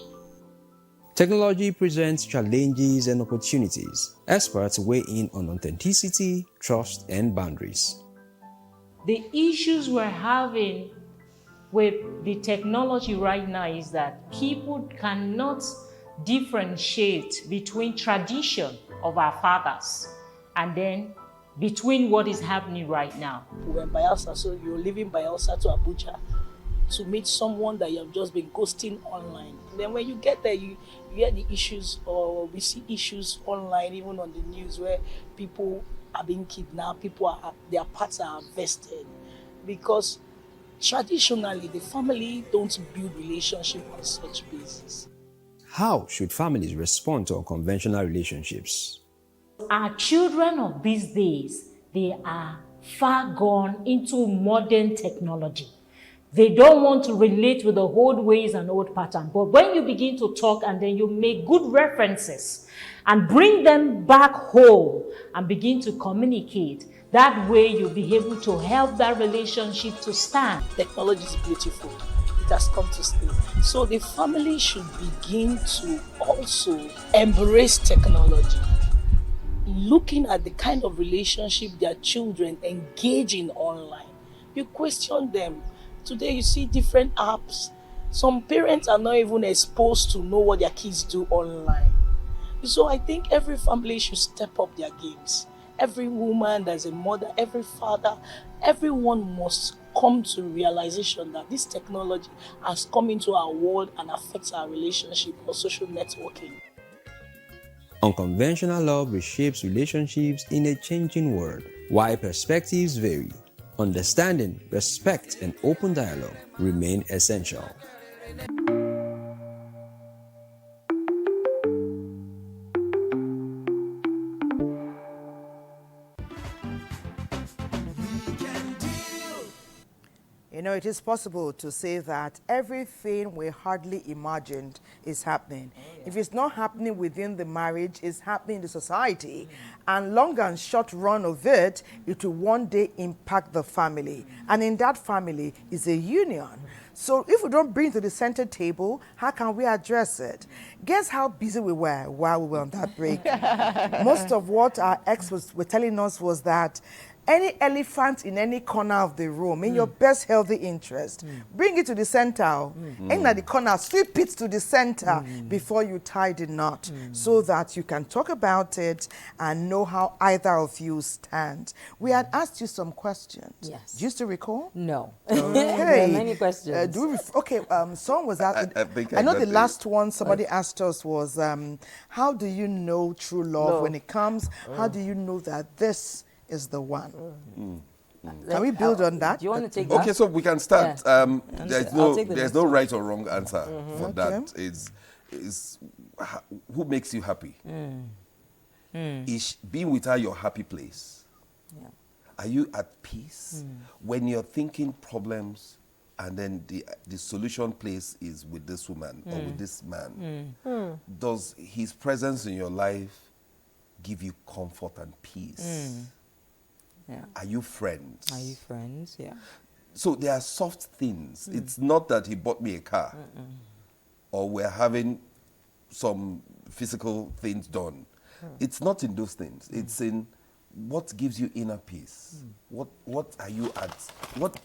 Technology presents challenges and opportunities. Experts weigh in on authenticity, trust, and boundaries. The issues we're having with the technology right now is that people cannot differentiate between tradition of our fathers and then between what is happening right now. We were in Bayelsa, so you're leaving Bayelsa to Abuja to meet someone that you have just been ghosting online. And then when you get there, you hear the issues, or we see issues online, even on the news, where people are being kidnapped, their parts are vested, because traditionally the family don't build relationship on such basis. How should families respond to unconventional relationships? Our children of these days, they are far gone into modern technology. They don't want to relate with the old ways and old patterns. But when you begin to talk and then you make good references and bring them back home and begin to communicate, that way you'll be able to help that relationship to stand. Technology is beautiful. It has come to stay. So the family should begin to also embrace technology, looking at the kind of relationship their children engage in online. You question them. Today you see different apps. Some parents are not even exposed to know what their kids do online. So I think every family should step up their games. Every woman that's a mother, every father, everyone must come to realization that this technology has come into our world and affects our relationship or social networking. Unconventional love reshapes relationships in a changing world. While perspectives vary, understanding, respect, and open dialogue remain essential. You know, it is possible to say that everything we hardly imagined is happening. If it's not happening within the marriage, it's happening in the society. And long and short run of it, it will one day impact the family. And in that family is a union. So if we don't bring it to the center table, how can we address it? Guess how busy we were while we were on that break? Most of what our experts were telling us was that any elephant in any corner of the room, in your best healthy interest, bring it to the center. And at the corner, sweep it to the center before you tie the knot, so that you can talk about it and know how either of you stand. We had asked you some questions. Yes. Do you still recall? No. Okay. There are many questions. Someone was asked. I know the last one somebody asked us was, how do you know true love when it comes? How do you know that this is the one? Can we build on that? Do you want to take that? Okay, so we can start. Yeah. There's no right or wrong answer for that. Is who makes you happy? Is being with her your happy place? Yeah. Are you at peace when you're thinking problems, and then the solution place is with this woman or with this man? Does his presence in your life give you comfort and peace? Yeah. Are you friends? Are you friends? Yeah. So there are soft things. It's not that he bought me a car or we're having some physical things done. It's not in those things. It's in what gives you inner peace. What are you at?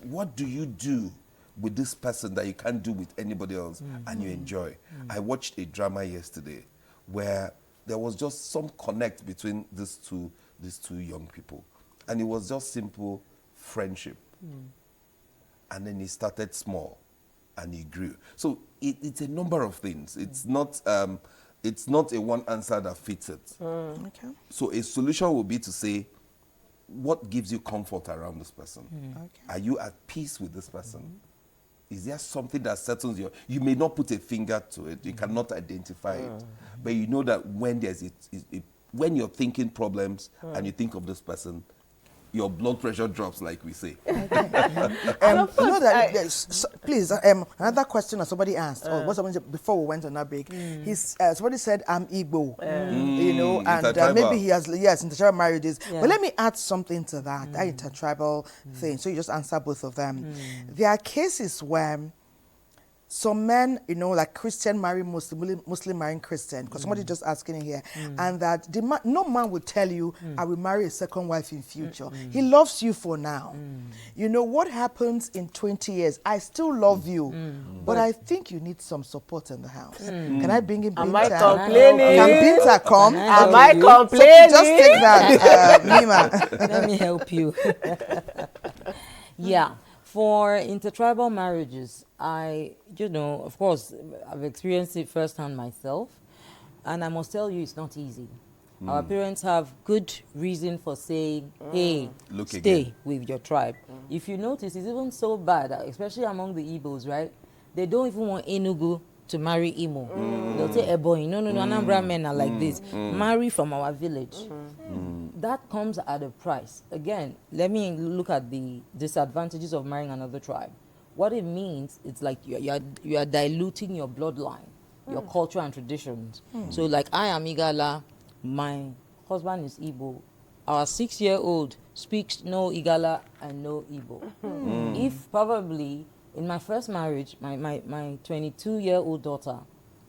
What do you do with this person that you can't do with anybody else and you enjoy? I watched a drama yesterday where there was just some connect between these two young people. And it was just simple friendship. And then it started small and it grew. So it's a number of things. It's not a one answer that fits it. Okay. So a solution would be to say, what gives you comfort around this person? Okay. Are you at peace with this person? Is there something that settles you may not put a finger to it, you cannot identify it, but you know that when when you're thinking problems and you think of this person, your blood pressure drops, like we say. Please, another question that somebody asked, or what somebody said before we went on that break. Somebody said, I'm Igbo, and maybe he has, intertribal marriages. Yeah. But let me add something to that intertribal thing. So you just answer both of them. There are cases where some men, like Christian marry Muslim, Muslim marrying Christian, because somebody just asking here, and that no man will tell you, I will marry a second wife in future. He loves you for now. You know what happens in 20 years? I still love you, but I think you need some support in the house. Can I bring in Binta? Am I complaining? Can Binta come? Am I complaining? So just take that, Mima. Let me help you. Yeah. For intertribal marriages, of course, I've experienced it firsthand myself, and I must tell you, it's not easy. Our parents have good reason for saying, hey, stay with your tribe. If you notice, it's even so bad, especially among the Igbos, right? They don't even want Enugu to marry Imo. They'll say, boy, no, Anambra men are like this. Marry from our village. That comes at a price. Again, let me look at the disadvantages of marrying another tribe. What it means, it's like you are diluting your bloodline, your culture and traditions. So like I am Igala, my husband is Igbo. Our 6-year-old speaks no Igala and no Igbo. If probably in my first marriage, my 22-year-old daughter,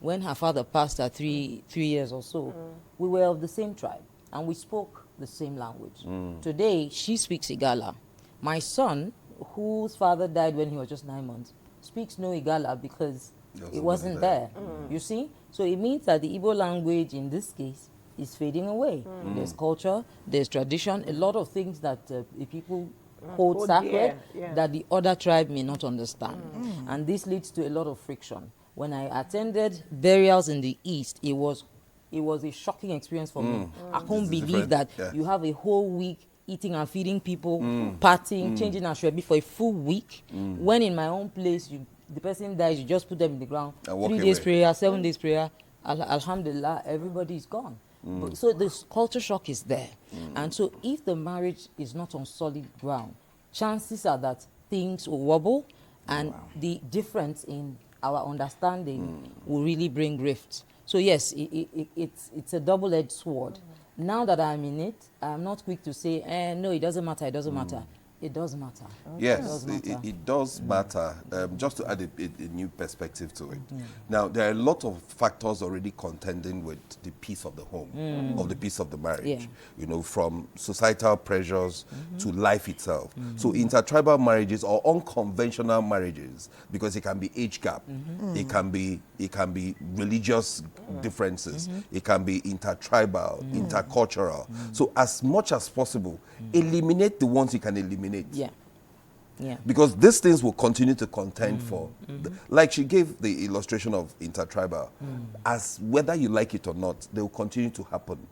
when her father passed at 3 years or so, we were of the same tribe and we spoke the same language. Today, she speaks Igala. My son, whose father died when he was just 9 months, speaks no Igala because it wasn't there. You see? So it means that the Igbo language in this case is fading away. There's culture, there's tradition, a lot of things that the people hold sacred that the other tribe may not understand. And this leads to a lot of friction. When I attended burials in the East, it was a shocking experience for me. I couldn't believe that you have a whole week eating and feeding people, partying, changing ashwebi for a full week. When in my own place, the person dies, you just put them in the ground. 3 days prayer, 7 days prayer. Alhamdulillah, everybody is gone. So this culture shock is there. And so if the marriage is not on solid ground, chances are that things will wobble and the difference in our understanding will really bring rifts. So yes, it's a double-edged sword. Now that I'm in it, I'm not quick to say, no, it doesn't matter, it doesn't matter. It does matter. Yes, it does matter. Just to add a new perspective to it. Now, there are a lot of factors already contending with the peace of the home, of the peace of the marriage. You know, from societal pressures to life itself. So intertribal marriages or unconventional marriages, because it can be age gap, it can be religious differences, it can be intertribal, intercultural. So as much as possible, eliminate the ones you can eliminate. Because these things will continue to contend for. Like she gave the illustration of intertribal. As whether you like it or not, they will continue to happen.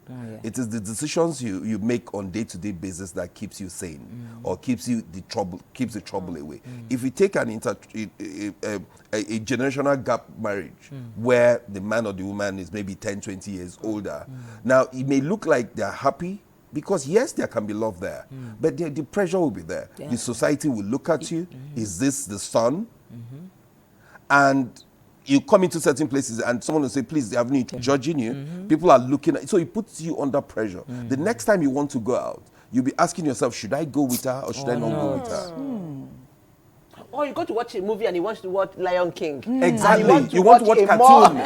It is the decisions you make on day-to-day basis that keeps you sane or keeps the trouble away. If you take a generational gap marriage where the man or the woman is maybe 10, 20 years older, now it may look like they're happy, because yes, there can be love there, but the pressure will be there. The society will look at you. Is this the son? And you come into certain places and someone will say, please, they haven't judging you. People are looking at, so it puts you under pressure. The next time you want to go out, you'll be asking yourself, should I go with her or should I not go with her? Or you go to watch a movie and you want to watch Lion King. Exactly. You want to watch cartoon.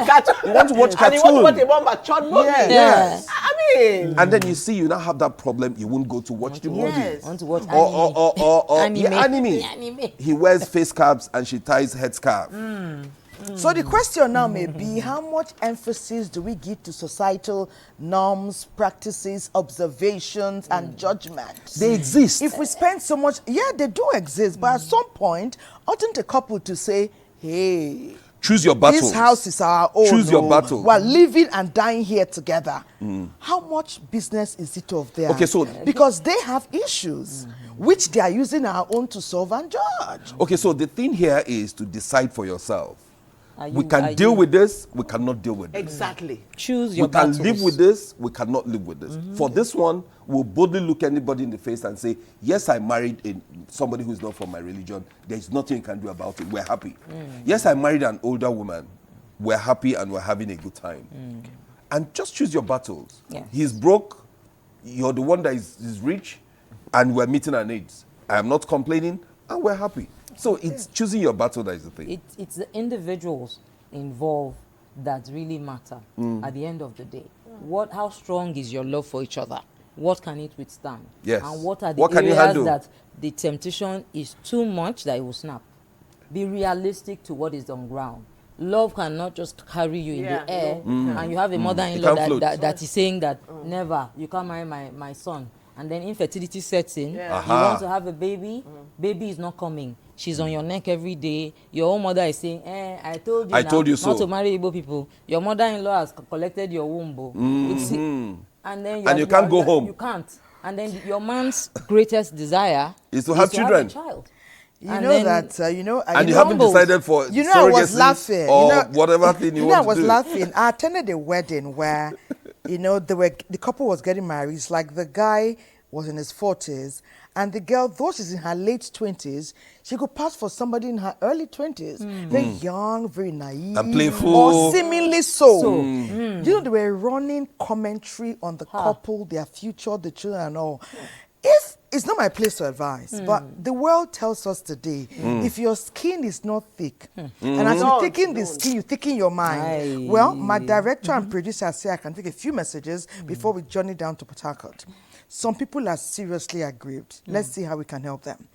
You want to watch cartoon. And you want to watch a more mature movie. Yes. I mean. And then you see you now have that problem. You won't go to watch the movie. Yes. Want to watch or anime. anime. He wears face caps and she ties head scarf. So the question now may be, how much emphasis do we give to societal norms, practices, observations, and judgments? They exist. If we spend so much, they do exist, but at some point, oughtn't a couple to say, hey, choose your battle. This house is our own. Choose your battle. We're living and dying here together. How much business is it of theirs? Okay, so because they have issues which they are using our own to solve and judge. Okay, so the thing here is to decide for yourself. We can deal with this, we cannot deal with this. Exactly. Choose your We can battles. live with this, we cannot live with this. For this one, we'll boldly look anybody in the face and say, yes, I married somebody who's not from my religion. There's nothing you can do about it. We're happy. Yes, I married an older woman. We're happy and we're having a good time. And just choose your battles. Yes. He's broke, you're the one that is rich, and we're meeting our needs. I am not complaining, and we're happy. So it's choosing your battle that is the thing. It's the individuals involved that really matter at the end of the day. How strong is your love for each other? What can it withstand? Yes. And what are the What can you areas handle? that the temptation is too much that it will snap? Be realistic to what is on ground. Love cannot just carry you in the air and you have a mother-in-law that is saying that never, you can't marry my son. and then infertility sets in. Yeah. You want to have a baby, baby is not coming. She's on your neck every day. Your own mother is saying, I told you I now told you not so. to marry Igbo people. Your mother-in-law has collected your womb. And then And you can't go home. You can't. And then your man's greatest desire Is to have children. a child. You And know then that, you know, And you haven't decided for you know, I was surrogacy laughing. or You know, whatever thing you know, I want was to do. laughing. I attended a wedding where, you know, the couple was getting married. It's like the guy was in his 40s, and the girl, though she's in her late 20s, she could pass for somebody in her early 20s. Very young, very naive. And playful. Or seemingly so. Mm. You know, they were running commentary on the couple, their future, the children and all. If it's not my place to advise, but the world tells us today, if your skin is not thick, and as you're thickening the skin, you thicken your mind. Aye. Well, my director and producer say I can take a few messages before we journey down to Port Harcourt. Some people are seriously aggrieved. Let's see how we can help them.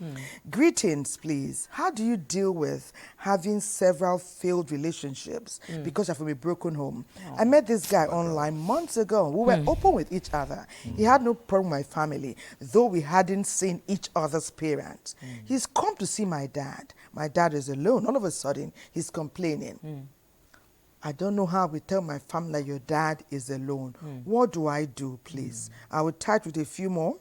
Greetings, please. How do you deal with having several failed relationships because of a broken home? I met this guy online months ago. We were open with each other. He had no problem with my family, though we hadn't seen each other's parents. He's come to see my dad. My dad is alone. All of a sudden, he's complaining. I don't know how we tell my family your dad is alone. What do I do, please? I will touch with a few more.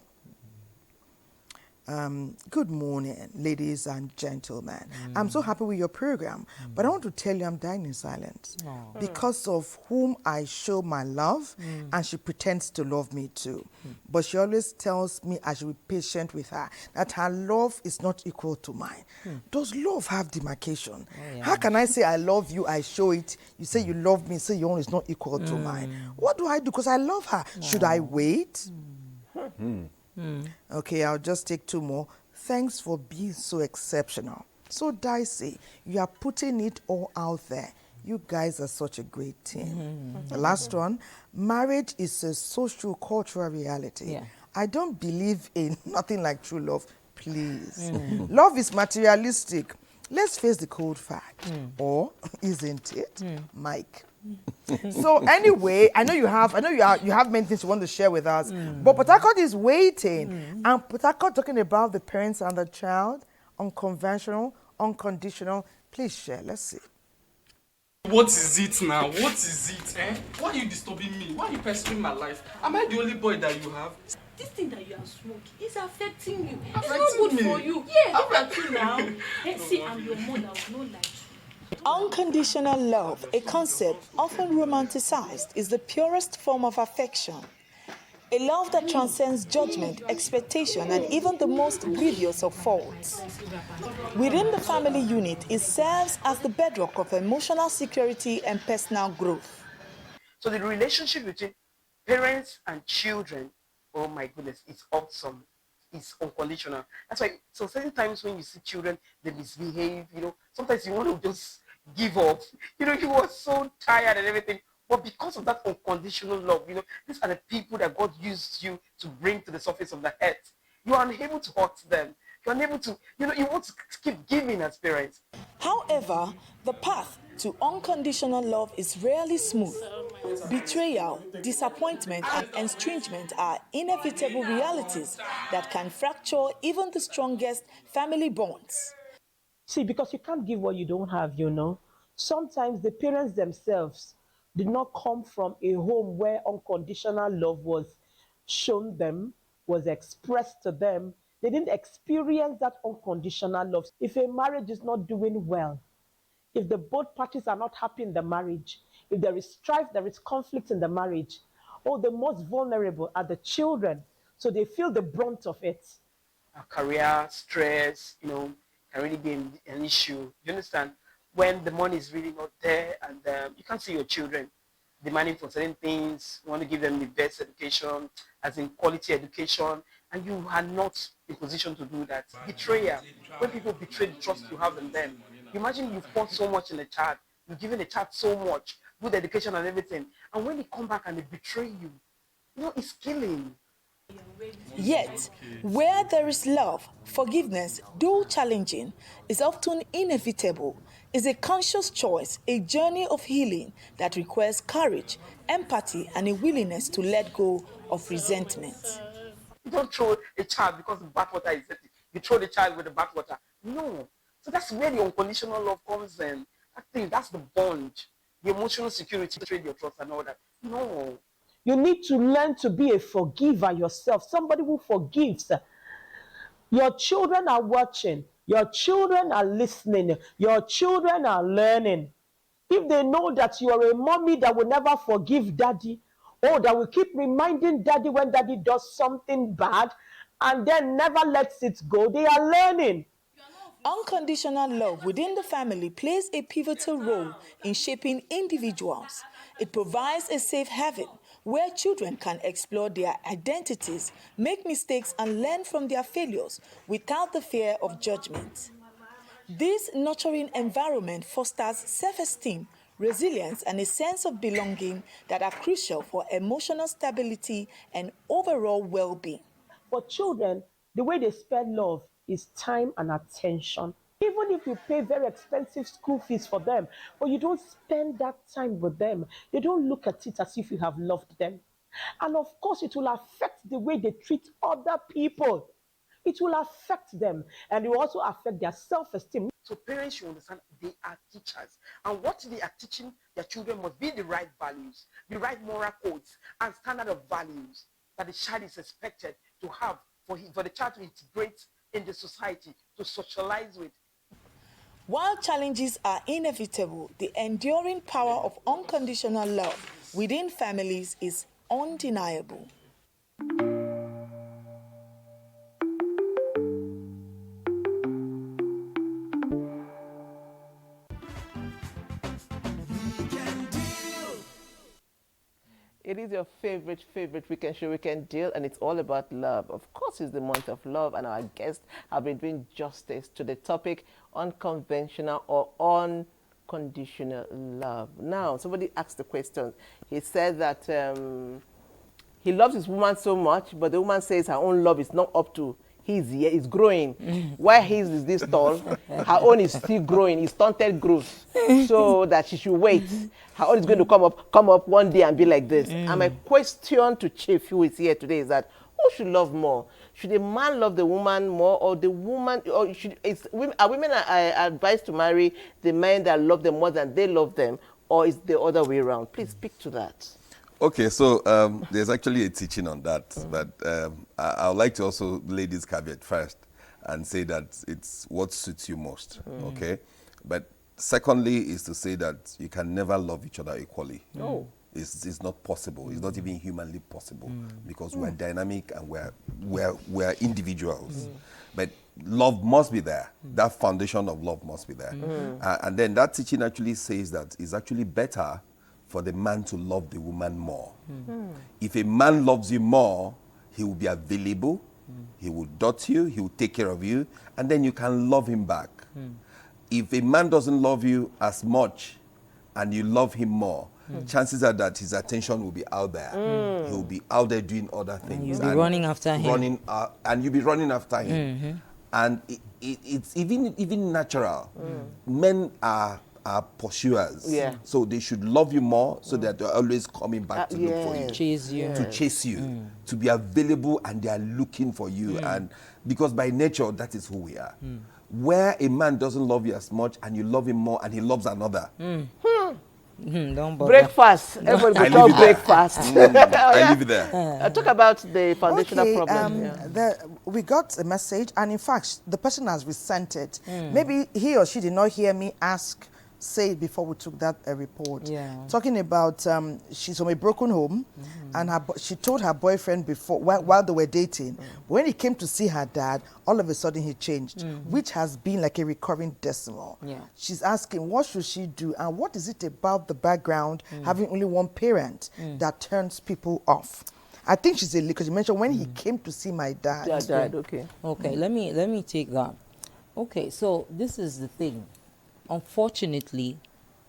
Good morning, ladies and gentlemen. I'm so happy with your program, but I want to tell you I'm dying in silence because of whom I show my love, and she pretends to love me too. But she always tells me I should be patient with her, that her love is not equal to mine. Does love have demarcation? How can I say I love you, I show it, you say you love me, say your own is not equal to mine? What do I do? Because I love her. Should I wait? Okay, I'll just take two more. Thanks for being so exceptional. So dicey. You are putting it all out there. You guys are such a great team. The last one. Marriage is a social cultural reality. I don't believe in nothing like true love. Please. Love is materialistic. Let's face the cold fact. Or isn't it, Mike? So anyway, I know you have many things you want to share with us, but Port Harcourt is waiting, and Port Harcourt talking about the parents and the child, unconventional, unconditional. Please share. Let's see. What is it now? What is it? Why are you disturbing me? Why are you pestering my life? Am I the only boy that you have? This thing that you are smoking is affecting you. Affecting it's not good me? for you. Yeah, look at you now. Let's see, I'm your mother. I will not lie to you. Unconditional love, a concept often romanticized, is the purest form of affection. A love that transcends judgment, expectation, and even the most grievous of faults. Within the family unit, it serves as the bedrock of emotional security and personal growth. So the relationship between parents and children, oh my goodness, it's awesome. It's unconditional. That's why, so certain times when you see children, they misbehave, sometimes you want to just give up. You were so tired and everything. But because of that unconditional love, these are the people that God used you to bring to the surface of the earth. You are unable to hurt them. You're unable to, you want to keep giving as parents. However, the path to unconditional love is rarely smooth. Betrayal, disappointment, and estrangement are inevitable realities that can fracture even the strongest family bonds. See, because you can't give what you don't have, Sometimes the parents themselves did not come from a home where unconditional love was shown them, was expressed to them. They didn't experience that unconditional love. If a marriage is not doing well, if the both parties are not happy in the marriage, if there is strife, there is conflict in the marriage, the most vulnerable are the children. So they feel the brunt of it. Career, stress, can really be an issue. You understand? When the money is really not there and you can't see your children demanding for certain things, you want to give them the best education, as in quality education, and you are not in position to do that. Betrayal, when people betray the trust you have in them. Imagine you've poured so much in the child, you've given the child so much, good education and everything, and when they come back and they betray you, it's killing. Yet, where there is love, forgiveness, though challenging, is often inevitable, is a conscious choice, a journey of healing that requires courage, empathy, and a willingness to let go of resentment. don't throw a child because the bathwater is dirty. You throw the child with the bathwater. No. So that's where the unconditional love comes in. I think that's the bond, the emotional security, trade your trust and all that. No. You need to learn to be a forgiver yourself, somebody who forgives. Your children are watching. Your children are listening. Your children are learning. If they know that you are a mommy that will never forgive daddy, or that will keep reminding daddy when daddy does something bad, and then never lets it go, they are learning. Unconditional love within the family plays a pivotal role in shaping individuals. It provides a safe haven where children can explore their identities, make mistakes, and learn from their failures without the fear of judgment. This nurturing environment fosters self-esteem, resilience, and a sense of belonging that are crucial for emotional stability and overall well-being. For children, the way they spend love is time and attention. Even if you pay very expensive school fees for them, but you don't spend that time with them, they don't look at it as if you have loved them. And of course, it will affect the way they treat other people. It will affect them, and it will also affect their self-esteem. So parents should understand they are teachers. And what they are teaching their children must be the right values, the right moral codes, and standard of values that the child is expected to have for the child to integrate in the society, to socialize with. While challenges are inevitable, the enduring power of unconditional love within families is undeniable. It is your favorite weekend show, Weekend Deal, and it's all about love. Of course, it's the month of love, and our guests have been doing justice to the topic, unconventional or unconditional love. Now, somebody asked the question. He said that he loves his woman so much, but the woman says her own love is not up to his yet. It's growing. While his is this tall, her own is still growing. It's stunted growth. So that she should wait. Her own is going to come up one day and be like this. And my question to Chief, who is here today, is that who should love more? Should a man love the woman more, or the woman, or are women are advised to marry the men that love them more than they love them, or is the other way around? Please speak to that. Okay, so there's actually a teaching on that, but I would like to also lay this caveat first and say that it's what suits you most, okay? But secondly is to say that you can never love each other equally. No. It's not possible. It's not even humanly possible because we're dynamic and we're individuals. But love must be there. That foundation of love must be there. And then that teaching actually says that it's actually better for the man to love the woman more. If a man loves you more, he will be available, he will dot you, he will take care of you, and then you can love him back. If a man doesn't love you as much and you love him more, chances are that his attention will be out there. He'll be out there doing other things. And you'll be running after him. And you'll be running after him. And it's even natural. Men are pursuers. So they should love you more so that they're always coming back to look for you. To chase you. To be available, and they are looking for you. And because by nature, that is who we are. Where a man doesn't love you as much and you love him more and he loves another. Don't bother. Breakfast. Everybody will talk breakfast. I leave it there. Talk about the foundational problem. We got a message, and in fact, the person has resent it. Maybe he or she did not hear me say it before we took that report. Talking about she's from a broken home, and she told her boyfriend before while they were dating. When he came to see her dad, all of a sudden he changed, which has been like a recurring decimal. She's asking, what should she do, and what is it about the background having only one parent that turns people off? I think she's because you mentioned when he came to see my dad. Okay, let me take that. Okay, so this is the thing. Unfortunately,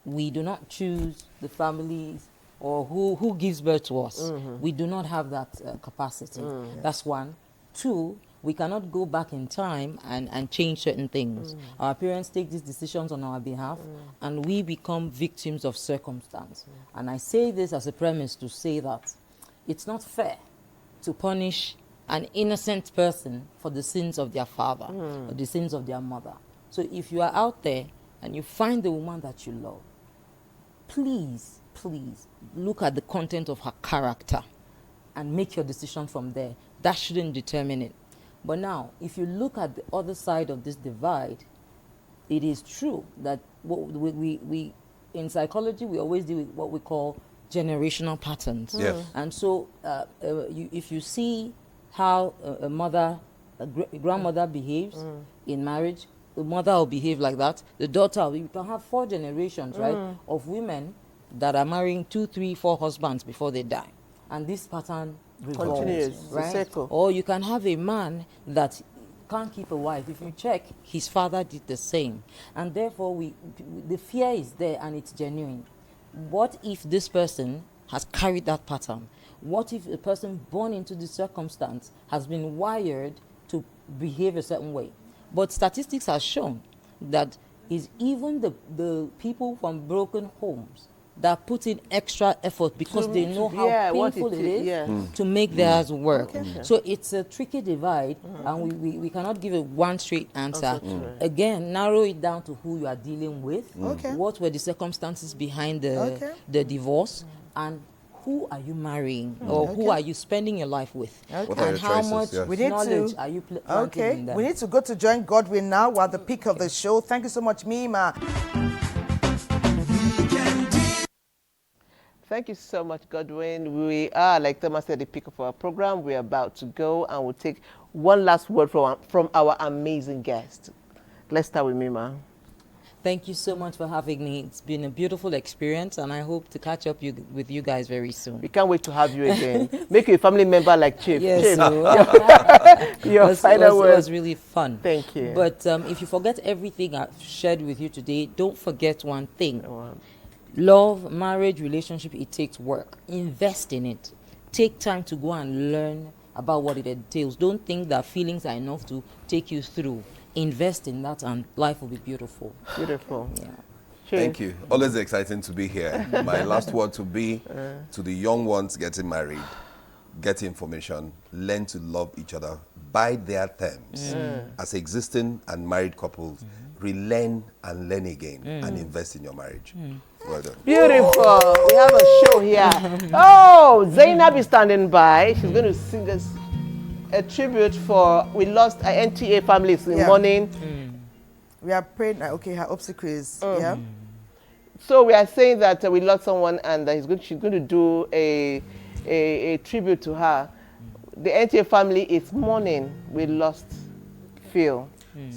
we do not choose the families or who gives birth to us. We do not have that capacity. That's one. Two, we cannot go back in time and change certain things. Our parents take these decisions on our behalf, and we become victims of circumstance. And I say this as a premise to say that it's not fair to punish an innocent person for the sins of their father or the sins of their mother. So if you are out there and you find the woman that you love, please, please look at the content of her character and make your decision from there. That shouldn't determine it. But now, if you look at the other side of this divide, it is true that we in psychology, we always deal with what we call generational patterns. Yes. And so if you see how a grandmother behaves in marriage, the mother will behave like that. The daughter, you can have 4 generations, right, of women that are marrying 2, 3, 4 husbands before they die. And this pattern revolves, Continues, right? the cycle. Or you can have a man that can't keep a wife. If you check, his father did the same. And therefore, the fear is there and it's genuine. What if this person has carried that pattern? What if a person born into this circumstance has been wired to behave a certain way? But statistics have shown that it's even the people from broken homes that put in extra effort because they know how painful it is to make theirs work. So it's a tricky divide, and we cannot give a one straight answer. Again, narrow it down to who you are dealing with, what were the circumstances behind the divorce, and who are you marrying or who are you spending your life with, and how much knowledge are you planting in them. We need to go to join Godwin now. We're at the peak of the show. Thank you so much, Mima. Thank you so much, Godwin. We are, like Thomas said, at the peak of our program. We're about to go, and we'll take one last word from our amazing guest. Let's start with Mima. Thank you so much for having me. It's been a beautiful experience, and I hope to catch up with you guys very soon. We can't wait to have you again. Make you a family member like Chief. Yes, Chief. Your final word. It was really fun. Thank you. But if you forget everything I've shared with you today, don't forget one thing. Love, marriage, relationship, it takes work. Invest in it. Take time to go and learn about what it entails. Don't think that feelings are enough to take you through. Invest in that and life will be beautiful. Beautiful. Yeah. Thank you. Always exciting to be here. My last word to be to the young ones getting married, get information, learn to love each other by their terms. As existing and married couples, relearn and learn again and invest in your marriage. Well done. Beautiful. We have a show here. Oh, Zainab is standing by. She's going to sing us a tribute for, we lost our NTA families in morning. We are praying, her obsequies. So we are saying that we lost someone and she's going to do a tribute to her. The NTA family is mourning. We lost Phil.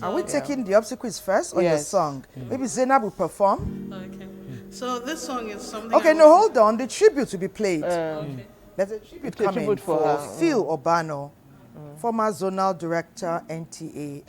Are we taking the obsequies first or your song? Maybe Zainab will perform. Okay. So this song is something. Okay, no, hold on. The tribute to be played. There's a tribute coming for Phil Obano, former zonal director, NTA.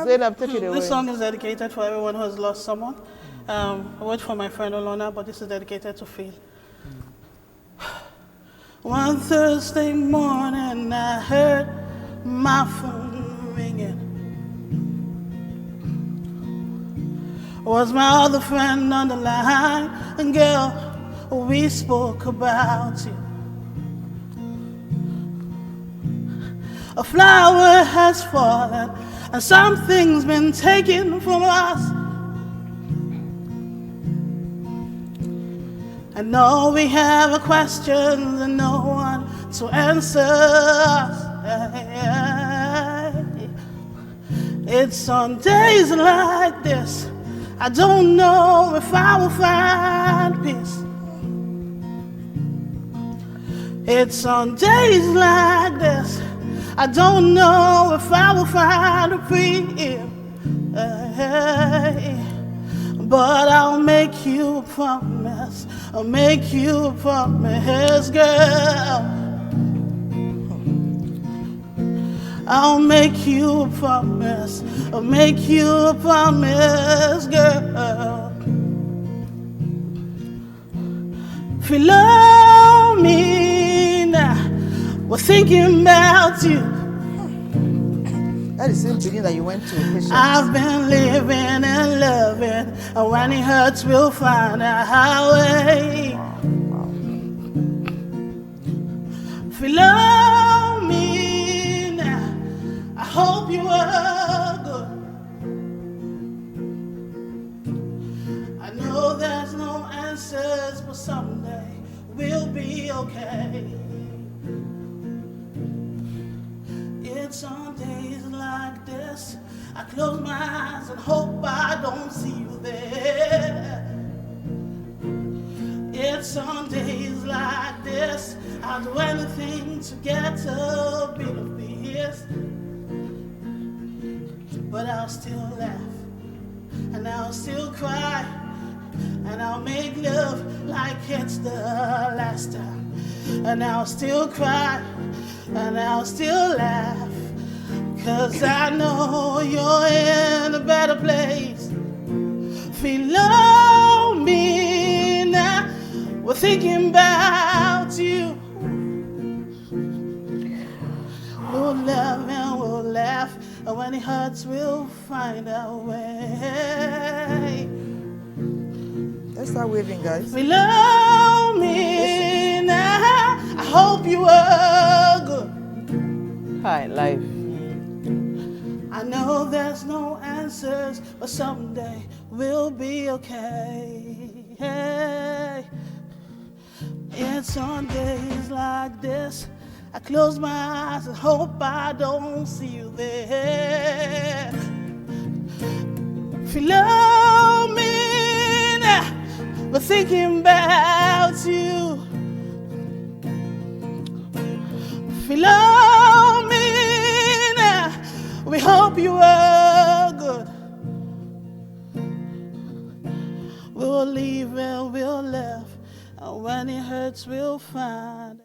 Zainab, take it away. This song is dedicated for everyone who has lost someone. I wrote for my friend Olona, but this is dedicated to Phil. One Thursday morning, I heard my phone ringing. Was my other friend on the line? And girl, we spoke about you. A flower has fallen and something's been taken from us. I know we have questions and no one to answer us. It's on days like this I don't know if I will find peace. It's on days like this I don't know if I will find a free. But I'll make you a promise. I'll make you a promise, girl. I'll make you a promise. I'll make you a promise, girl. If you love me now, we're thinking about you. That is the same building that you went to, Patience. I've been living and loving, and when it hurts, we'll find a highway. If you love me now, I hope you are good. I know there's no answers, but someday we'll be okay. It's on days like this I close my eyes and hope I don't see you there. It's on days like this I'll do anything to get a bit of peace. But I'll still laugh and I'll still cry and I'll make love like it's the last time. And I'll still cry and I'll still laugh, 'cause I know you're in a better place. Feel me now, we're thinking about you. We'll love and we'll laugh, and when it hurts we'll find our way. Let's start waving, guys. Feel me now, I hope you are good. Hi, life. I know there's no answers, but someday we'll be okay. Hey. It's on days like this I close my eyes and hope I don't see you there. If you love me now, we're thinking about you. If you love me now, we hope you are good. We'll leave and we'll laugh, and when it hurts we'll find